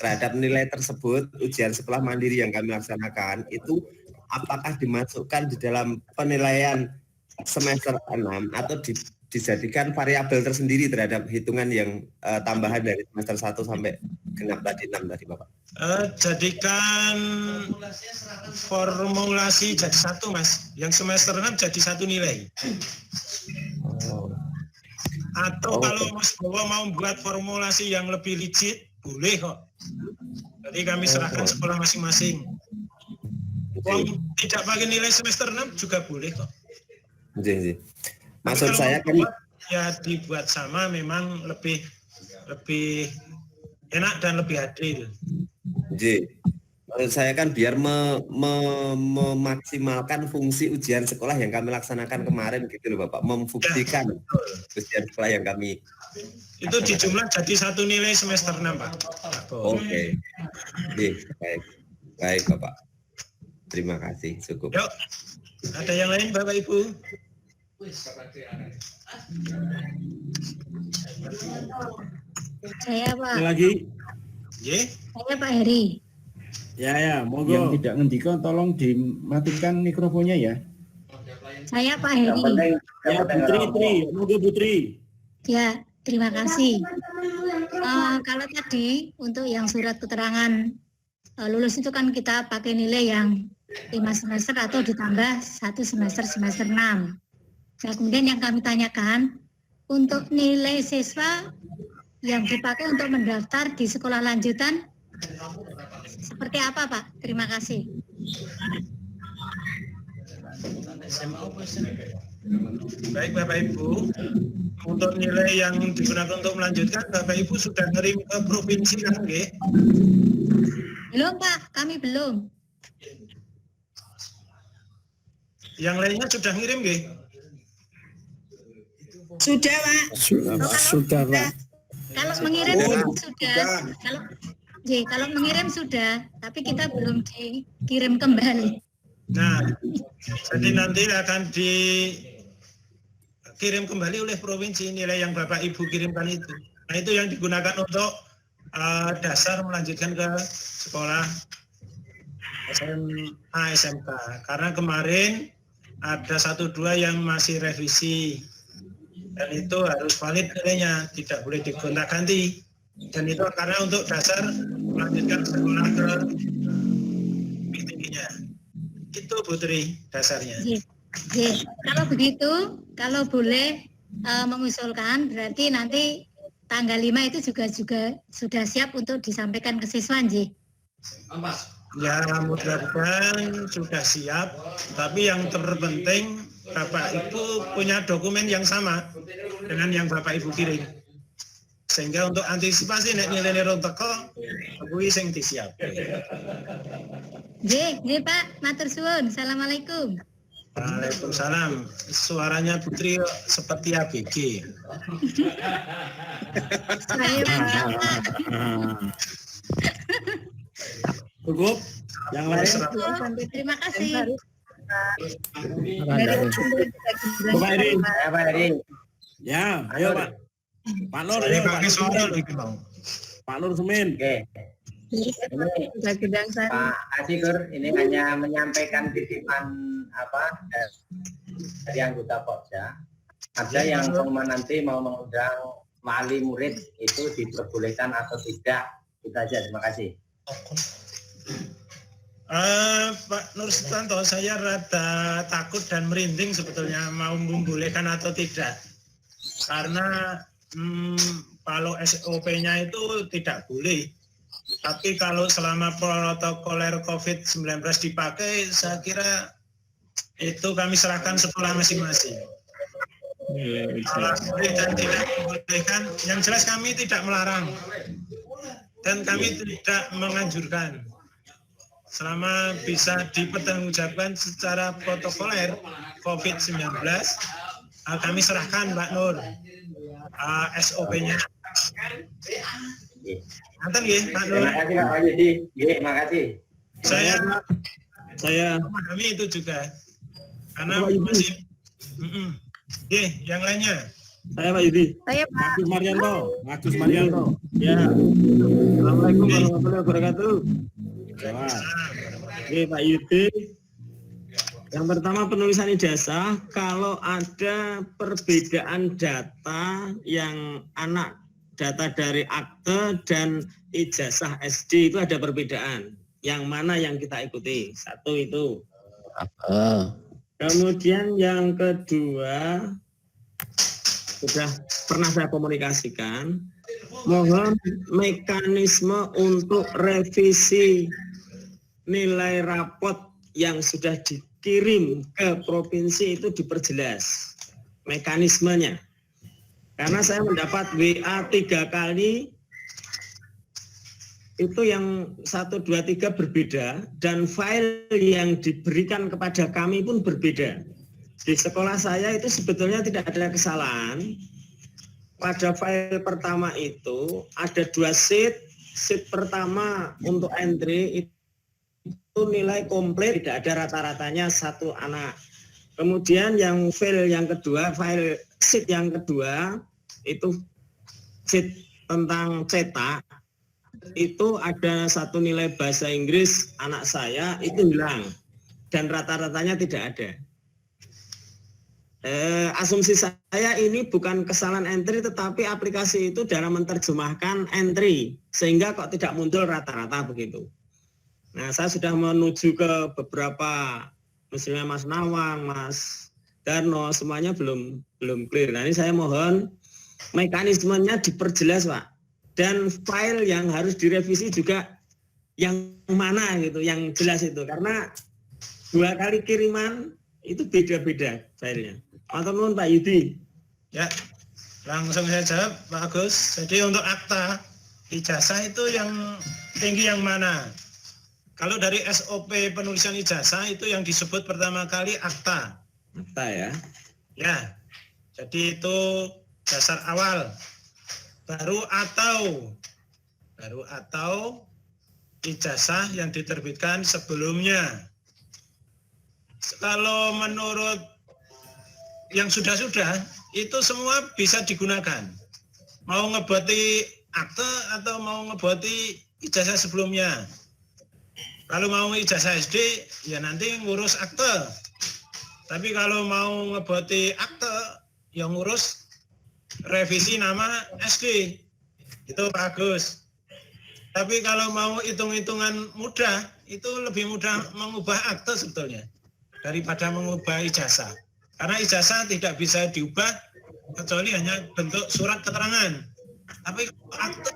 terhadap nilai tersebut. Ujian sekolah mandiri yang kami laksanakan itu apakah dimasukkan di dalam penilaian semester 6 atau dijadikan variabel tersendiri terhadap hitungan yang tambahan dari semester 1 sampai genap tadi 6 tadi Bapak? Jadikan formulasi jadi satu Mas, yang semester 6 jadi satu nilai. Atau kalau Mas Bowo mau buat formulasi yang lebih rigid, boleh kok. Jadi kami serahkan sekolah masing-masing. Tidak pakai nilai semester 6 juga boleh kok. Maksud saya kan ya dibuat sama memang lebih enak dan lebih adil. Maksud saya kan biar memaksimalkan fungsi ujian sekolah yang kami laksanakan kemarin gitu loh Bapak, membuktikan ujian sekolah yang kami itu dijumlah jadi satu nilai semester 6 Pak. Oke. Baik Bapak. Terima kasih, cukup. Yuk, ada yang lain Bapak Ibu? Saya Pak. Lagi? Saya Pak Heri. Ya, monggo. Yang tidak ngendika tolong dimatikan mikrofonnya ya. Saya Pak Heri. Ya Putri, monggo Putri. Ya, terima kasih. Kalau tadi untuk yang surat keterangan lulus itu kan kita pakai nilai yang 5 semester atau ditambah 1 semester 6. Nah, kemudian yang kami tanyakan, untuk nilai siswa yang dipakai untuk mendaftar di sekolah lanjutan, seperti apa Pak? Terima kasih. Baik Bapak Ibu, untuk nilai yang digunakan untuk melanjutkan, Bapak Ibu sudah ngirim ke provinsi kan, nggih? Belum Pak, kami belum. Yang lainnya sudah ngirim nggih? Sudah, Pak. Sudah Pak. Kalau mengirim sudah. Kalau mengirim sudah, tapi kita belum dikirim kembali. Nah, jadi nanti akan dikirim kembali oleh provinsi nilai yang Bapak Ibu kirimkan itu. Nah, itu yang digunakan untuk dasar melanjutkan ke sekolah SMA, SMK. Karena kemarin ada 1-2 yang masih revisi. Dan itu harus valid nilainya, tidak boleh digonta-ganti. Dan itu karena untuk dasar melanjutkan sekolah ke tingginya. Itu Putri dasarnya. Kalau begitu, kalau boleh mengusulkan, berarti nanti tanggal 5 itu juga sudah siap untuk disampaikan ke siswa, Nji. Ya, mudah-mudahan sudah siap, tapi yang terpenting Bapak Ibu punya dokumen yang sama dengan yang Bapak Ibu kirim. Sehingga untuk antisipasi nek nilai-nilai teko kuwi sing disiap. Nggih Pak, matur suwun. Assalamualaikum. Waalaikumsalam. Suaranya Putri seperti ABG. Cukup. Yang lain. Terima kasih. Bapak Eri. Pak Eri. Ya, ayo Pak. Pak Nur, ayo Pak Nur. Pak Nur Semin. Oke. Ini Pak Asikur ini hanya menyampaikan titipan dari anggota Pokja. Ada yang nanti mau mengundang wali murid itu diperbolehkan atau tidak? Itu aja, terima kasih. Pak Nur Sutanto, saya rada takut dan merinding sebetulnya mau membolehkan atau tidak. Karena kalau SOP-nya itu tidak boleh. Tapi kalau selama protokoler COVID-19 dipakai, saya kira itu kami serahkan sekolah masing-masing. Kalau boleh dan tidak membolehkan, yang jelas kami tidak melarang. Dan kami tidak menganjurkan. Selama bisa dipertanggungjawabkan secara protokoler COVID-19, kami serahkan Mbak Nur SOP-nya. Nanti nggih Pak Nur. Terima kasih Pak Yudi. Terima kasih. Saya memahami itu juga. Karena masih yang lainnya. Saya Pak Yudi. Saya Pak Agus Marianto. Ya. Assalamualaikum warahmatullahi wabarakatuh. Oke Pak Yudi. Yang pertama penulisan ijazah, kalau ada perbedaan data yang data dari akte dan ijazah SD itu ada perbedaan. Yang mana yang kita ikuti? Satu itu. Kemudian yang kedua, sudah pernah saya komunikasikan, mohon mekanisme untuk revisi nilai rapot yang sudah dikirim ke provinsi itu diperjelas mekanismenya. Karena saya mendapat WA 3 kali, itu yang 1, 2, 3 berbeda, dan file yang diberikan kepada kami pun berbeda. Di sekolah saya itu sebetulnya tidak ada kesalahan. Pada file pertama itu ada 2 sheet. Sheet pertama untuk entry itu nilai komplit, tidak ada rata-ratanya 1 anak. Kemudian yang file yang kedua, file sheet yang kedua, itu sheet tentang cetak, itu ada 1 nilai bahasa Inggris anak saya itu hilang dan rata-ratanya tidak ada. Asumsi saya ini bukan kesalahan entry, tetapi aplikasi itu dalam menerjemahkan entry sehingga kok tidak muncul rata-rata begitu. Nah, saya sudah menuju ke beberapa, misalnya Mas Nawang, Mas Darno, semuanya belum clear. Nah, ini saya mohon mekanismenya diperjelas, Pak. Dan file yang harus direvisi juga yang mana gitu, yang jelas itu. Karena 2 kali kiriman itu beda-beda filenya. Matur nuwun Pak Yudi. Ya, langsung saya jawab Pak Agus. Jadi untuk akta ijazah itu yang tinggi yang mana? Kalau dari SOP penulisan ijazah itu yang disebut pertama kali akta. Akta ya. Ya, jadi itu dasar awal. Baru atau ijazah yang diterbitkan sebelumnya. Kalau menurut yang sudah-sudah, itu semua bisa digunakan. Mau ngebuati akte atau mau ngebuati ijazah sebelumnya. Kalau mau ijazah SD, ya nanti ngurus akte. Tapi kalau mau ngebuati akte, yang ngurus revisi nama SD. Itu Pak Agus. Tapi kalau mau hitung-hitungan mudah, itu lebih mudah mengubah akte sebetulnya daripada mengubah ijazah. Karena ijazah tidak bisa diubah kecuali hanya bentuk surat keterangan. Tapi akte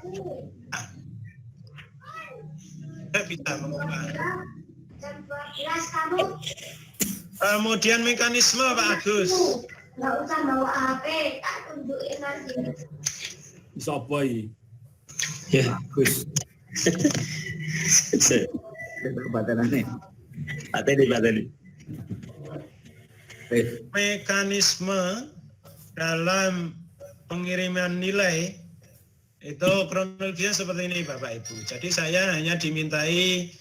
tidak bisa mengubah. Kemudian mekanisme Pak Agus. Nggak usah bawa HP, tak tunjukin lagi. Sopo iki? Ya, Gus. Batanane. Bateni. Mekanisme dalam pengiriman nilai itu kronologinya seperti ini Bapak Ibu. Jadi saya hanya dimintai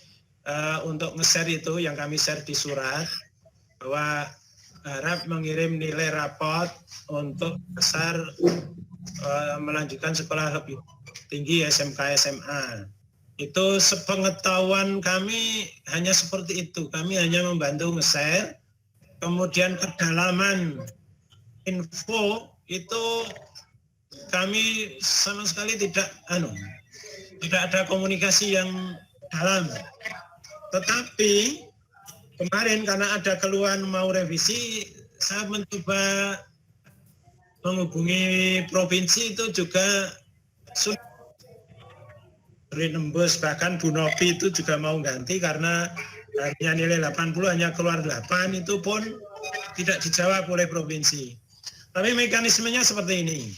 untuk nge-share itu yang kami share di surat bahwa harap mengirim nilai rapot untuk besar melanjutkan sekolah lebih tinggi SMK SMA. Itu sepengetahuan kami hanya seperti itu. Kami hanya membantu nge-share. Kemudian kedalaman info itu kami sama sekali tidak ada komunikasi yang dalam. Tetapi kemarin karena ada keluhan mau revisi, saya mencoba menghubungi provinsi itu juga sulit nembus, bahkan Bu Novi itu juga mau ganti karena hanya nilai 80 hanya keluar 8, itu pun tidak dijawab oleh provinsi. Tapi mekanismenya seperti ini.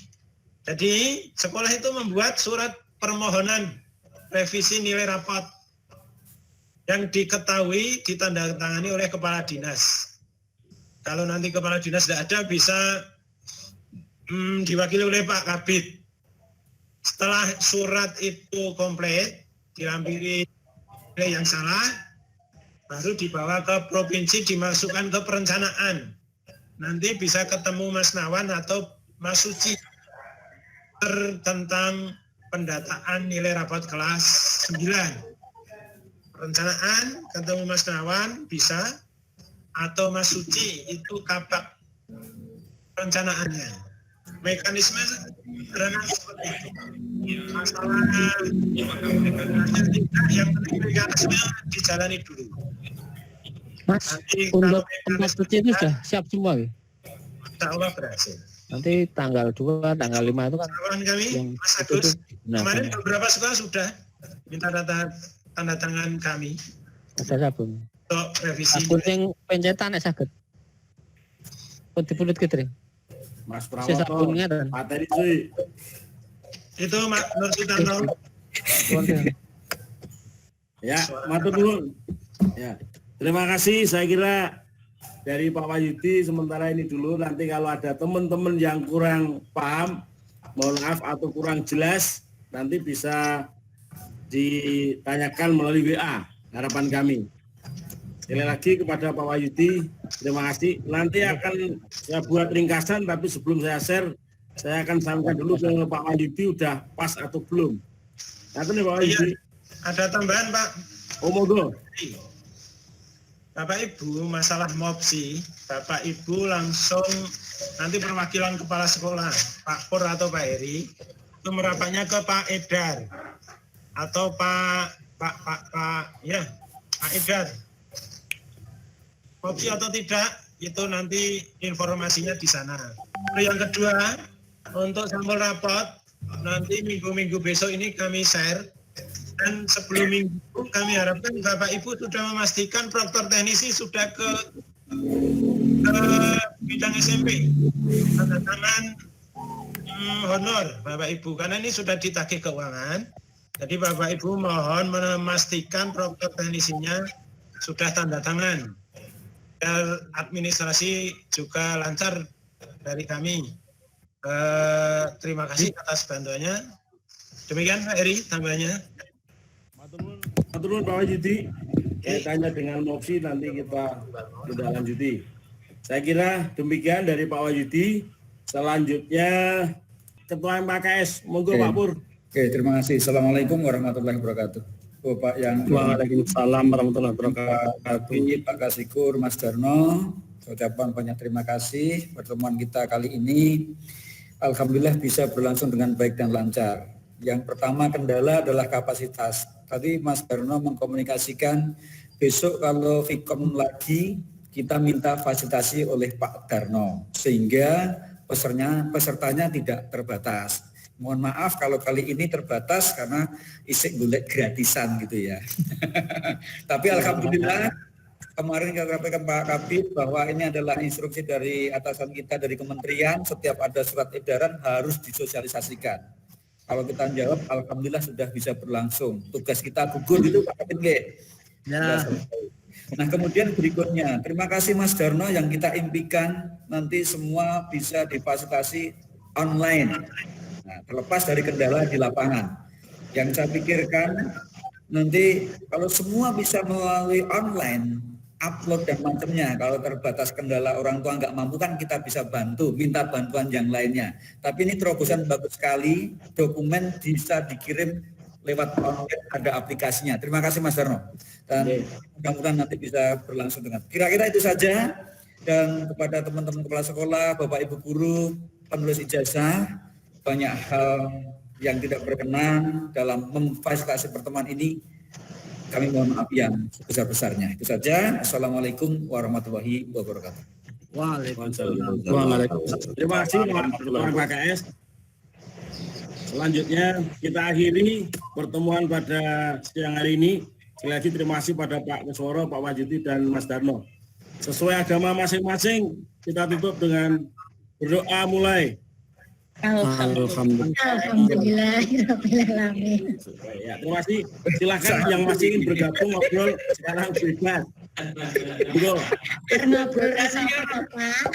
Jadi sekolah itu membuat surat permohonan revisi nilai rapot yang diketahui ditandatangani oleh kepala dinas. Kalau nanti kepala dinas tidak ada, bisa diwakili oleh Pak Kabid. Setelah surat itu komplit, dilampiri nilai yang salah, baru dibawa ke provinsi, dimasukkan ke perencanaan. Nanti bisa ketemu Mas Nawan atau Mas Suci tentang pendataan nilai rapot kelas 9. Perencanaan ketemu Mas Nawan bisa, atau Mas Suci itu kabak perencanaannya. Mekanisme sederhana seperti itu. Masalahnya yang penting mekanisme dijalani dulu. Mas, untuk tempat suci itu sudah siap semua ya? Insya Allah berhasil. Nanti tanggal 2, tanggal 5 itu kan kami, yang Mas Agus, kemarin beberapa sekolah sudah minta tanda tangan kami. Ada sabun. Untuk revisi. Sabun yang pencetan saged. Putih-putih gitu. Mas Prawoto, materi cuy. Itu Mak Nur Sutarno. Ya, matur nuwun. Ya. Terima kasih, saya kira dari Pak Wahyudi sementara ini dulu. Nanti kalau ada teman-teman yang kurang paham, mohon maaf atau kurang jelas, nanti bisa ditanyakan melalui WA, harapan kami. Sekali lagi kepada Pak Wahyudi, terima kasih. Nanti akan saya buat ringkasan, tapi sebelum saya share, saya akan sampaikan dulu ke Pak Wahyudi udah pas atau belum. Nanti nih Pak Wahyudi. Iya, ada tambahan Pak. Oh monggo. Bapak Ibu, masalah MOPSI, Bapak Ibu langsung nanti perwakilan kepala sekolah, Pak Pur atau Pak Heri, itu merapatnya ke Pak Edar atau Pak Edar. MOPSI atau tidak, itu nanti informasinya di sana. Yang kedua, untuk sampel rapot, nanti minggu-minggu besok ini kami share. Dan sebelum minggu kami harapkan Bapak Ibu sudah memastikan proktor teknisi sudah ke bidang SMP, tanda tangan honor Bapak Ibu, karena ini sudah ditagih keuangan. Jadi Bapak Ibu mohon memastikan proker teknisinya sudah tanda tangan. Biar administrasi juga lancar dari kami. Terima kasih atas bantuannya. Demikian Pak Eri tambahnya. Matur Pak Wahyudi, kaitannya dengan mosi nanti kita tidak lanjuti. Saya kira demikian dari Pak Wahyudi. Selanjutnya Ketua MKS, monggo Pak Pur. Oke, terima kasih. Assalamualaikum warahmatullahi wabarakatuh. Bapak yang Waalaikumsalam warahmatullahi wabarakatuh. Pak Kasikur, Mas Darno, ucapan banyak terima kasih. Pertemuan kita kali ini alhamdulillah bisa berlangsung dengan baik dan lancar. Yang pertama kendala adalah kapasitas. Tadi Mas Darno mengkomunikasikan besok kalau Vkom lagi kita minta fasilitasi oleh Pak Darno sehingga pesertanya tidak terbatas. Mohon maaf kalau kali ini terbatas karena isik golek gratisan gitu ya. Tapi alhamdulillah kemarin kita sampaikan Pak Kabid bahwa ini adalah instruksi dari atasan kita dari kementerian, setiap ada surat edaran harus disosialisasikan. Kalau kita jawab alhamdulillah sudah bisa berlangsung. Tugas kita gugur itu Pak Kabid nggih. Ya. Nah kemudian berikutnya, terima kasih Mas Darno yang kita impikan nanti semua bisa difasilitasi online. Nah, terlepas dari kendala di lapangan. Yang saya pikirkan nanti kalau semua bisa melalui online, upload dan macamnya, kalau terbatas kendala orang tua nggak mampu kan kita bisa bantu, minta bantuan yang lainnya. Tapi ini terobosan bagus sekali, dokumen bisa dikirim lewat online, ada aplikasinya. Terima kasih Mas Darno. Dan mudah-mudahan nanti bisa berlangsung dengan. Kira-kira itu saja. Dan kepada teman-teman kepala sekolah, Bapak Ibu guru, penulis ijazah, banyak hal yang tidak berkenan dalam memfasilitasi pertemuan ini. Kami mohon maaf yang sebesar-besarnya. Itu saja. Assalamualaikum warahmatullahi wabarakatuh. Waalaikumsalam. Terima kasih Pak KS. Selanjutnya kita akhiri pertemuan pada siang hari ini. Sekali lagi terima kasih pada Pak Kesworo, Pak Wahyudi dan Mas Darno. Sesuai agama masing-masing kita tutup dengan berdoa mulai. Alhamdulillah. Ya, terima kasih. Silakan yang masih ingin bergabung ngobrol sekarang bebas. Ngobrol sama Bapak.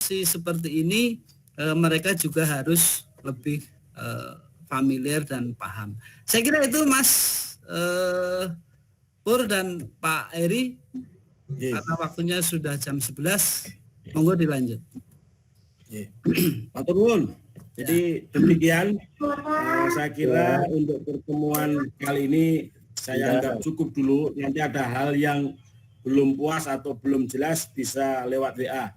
situasi seperti ini mereka juga harus lebih familiar dan paham. Saya kira itu Mas Pur dan Pak Eri, karena waktunya sudah jam 11, monggo dilanjut. Matur nuwun. Jadi demikian saya kira untuk pertemuan kali ini saya anggap cukup dulu. Nanti ada hal yang belum puas atau belum jelas bisa lewat WA.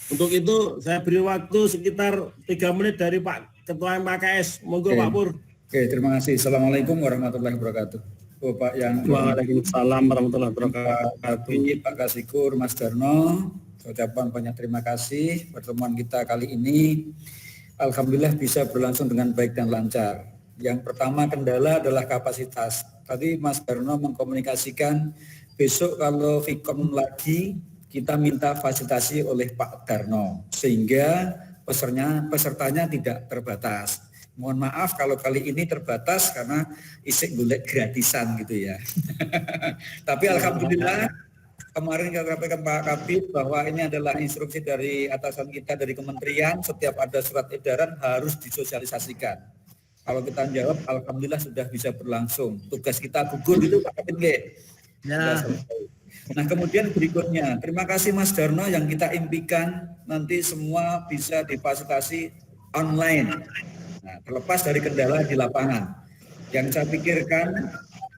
Untuk itu saya beri waktu sekitar 3 menit dari Pak Ketua MKS. Monggo Pak Pur. Oke, terima kasih. Assalamualaikum warahmatullahi wabarakatuh. Bapak yang Waalaikumsalam warahmatullahi wabarakatuh. Pak Kasikur, Mas Darno, ucapan banyak terima kasih. Pertemuan kita kali ini alhamdulillah bisa berlangsung dengan baik dan lancar. Yang pertama kendala adalah kapasitas. Tadi Mas Darno mengkomunikasikan besok kalau Vkom lagi kita minta fasilitasi oleh Pak Darno sehingga pesertanya tidak terbatas. Mohon maaf kalau kali ini terbatas karena isik golek gratisan gitu ya. Tapi alhamdulillah kemarin kita sampaikan Pak Kabid bahwa ini adalah instruksi dari atasan kita dari kementerian, setiap ada surat edaran harus disosialisasikan. Kalau kita jawab, alhamdulillah sudah bisa berlangsung. Tugas kita gugur itu Pak Kabid nggih. Ya. Nah kemudian berikutnya, terima kasih Mas Darno yang kita impikan nanti semua bisa difasilitasi online. Nah, terlepas dari kendala di lapangan. Yang saya pikirkan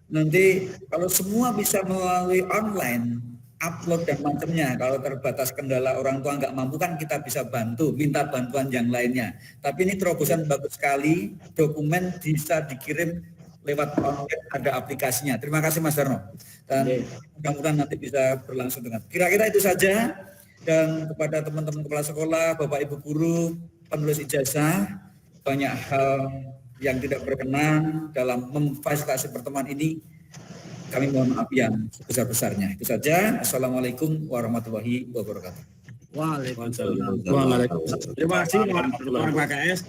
nanti kalau semua bisa melalui online, upload dan macamnya, kalau terbatas kendala orang tua nggak mampu kan kita bisa bantu, minta bantuan yang lainnya. Tapi ini terobosan bagus sekali, dokumen bisa dikirim lewat online, ada aplikasinya. Terima kasih Mas Darno. Dan mudah-mudahan nanti bisa berlangsung dengan. Kira-kira itu saja. Dan kepada teman-teman kepala sekolah, Bapak Ibu guru, penulis ijazah, banyak hal yang tidak berkenan dalam memfasilitasi pertemuan ini. Kami mohon maaf yang sebesar-besarnya. Itu saja. Assalamualaikum warahmatullahi wabarakatuh. Waalaikumsalam. Terima kasih Pak KS.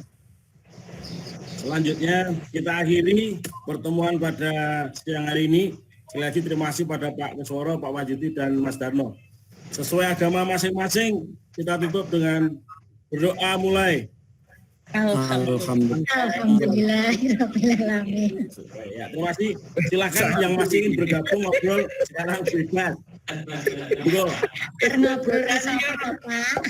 Selanjutnya kita akhiri pertemuan pada siang hari ini. Sekali lagi terima kasih pada Pak Kesworo, Pak Wahyudi dan Mas Darno. Sesuai agama masing-masing kita tutup dengan berdoa mulai. Alhamdulillah. Ya, terima kasih. Silakan yang masih ingin bergabung ngobrol sekarang bebas. Ngobrol sama Bapak.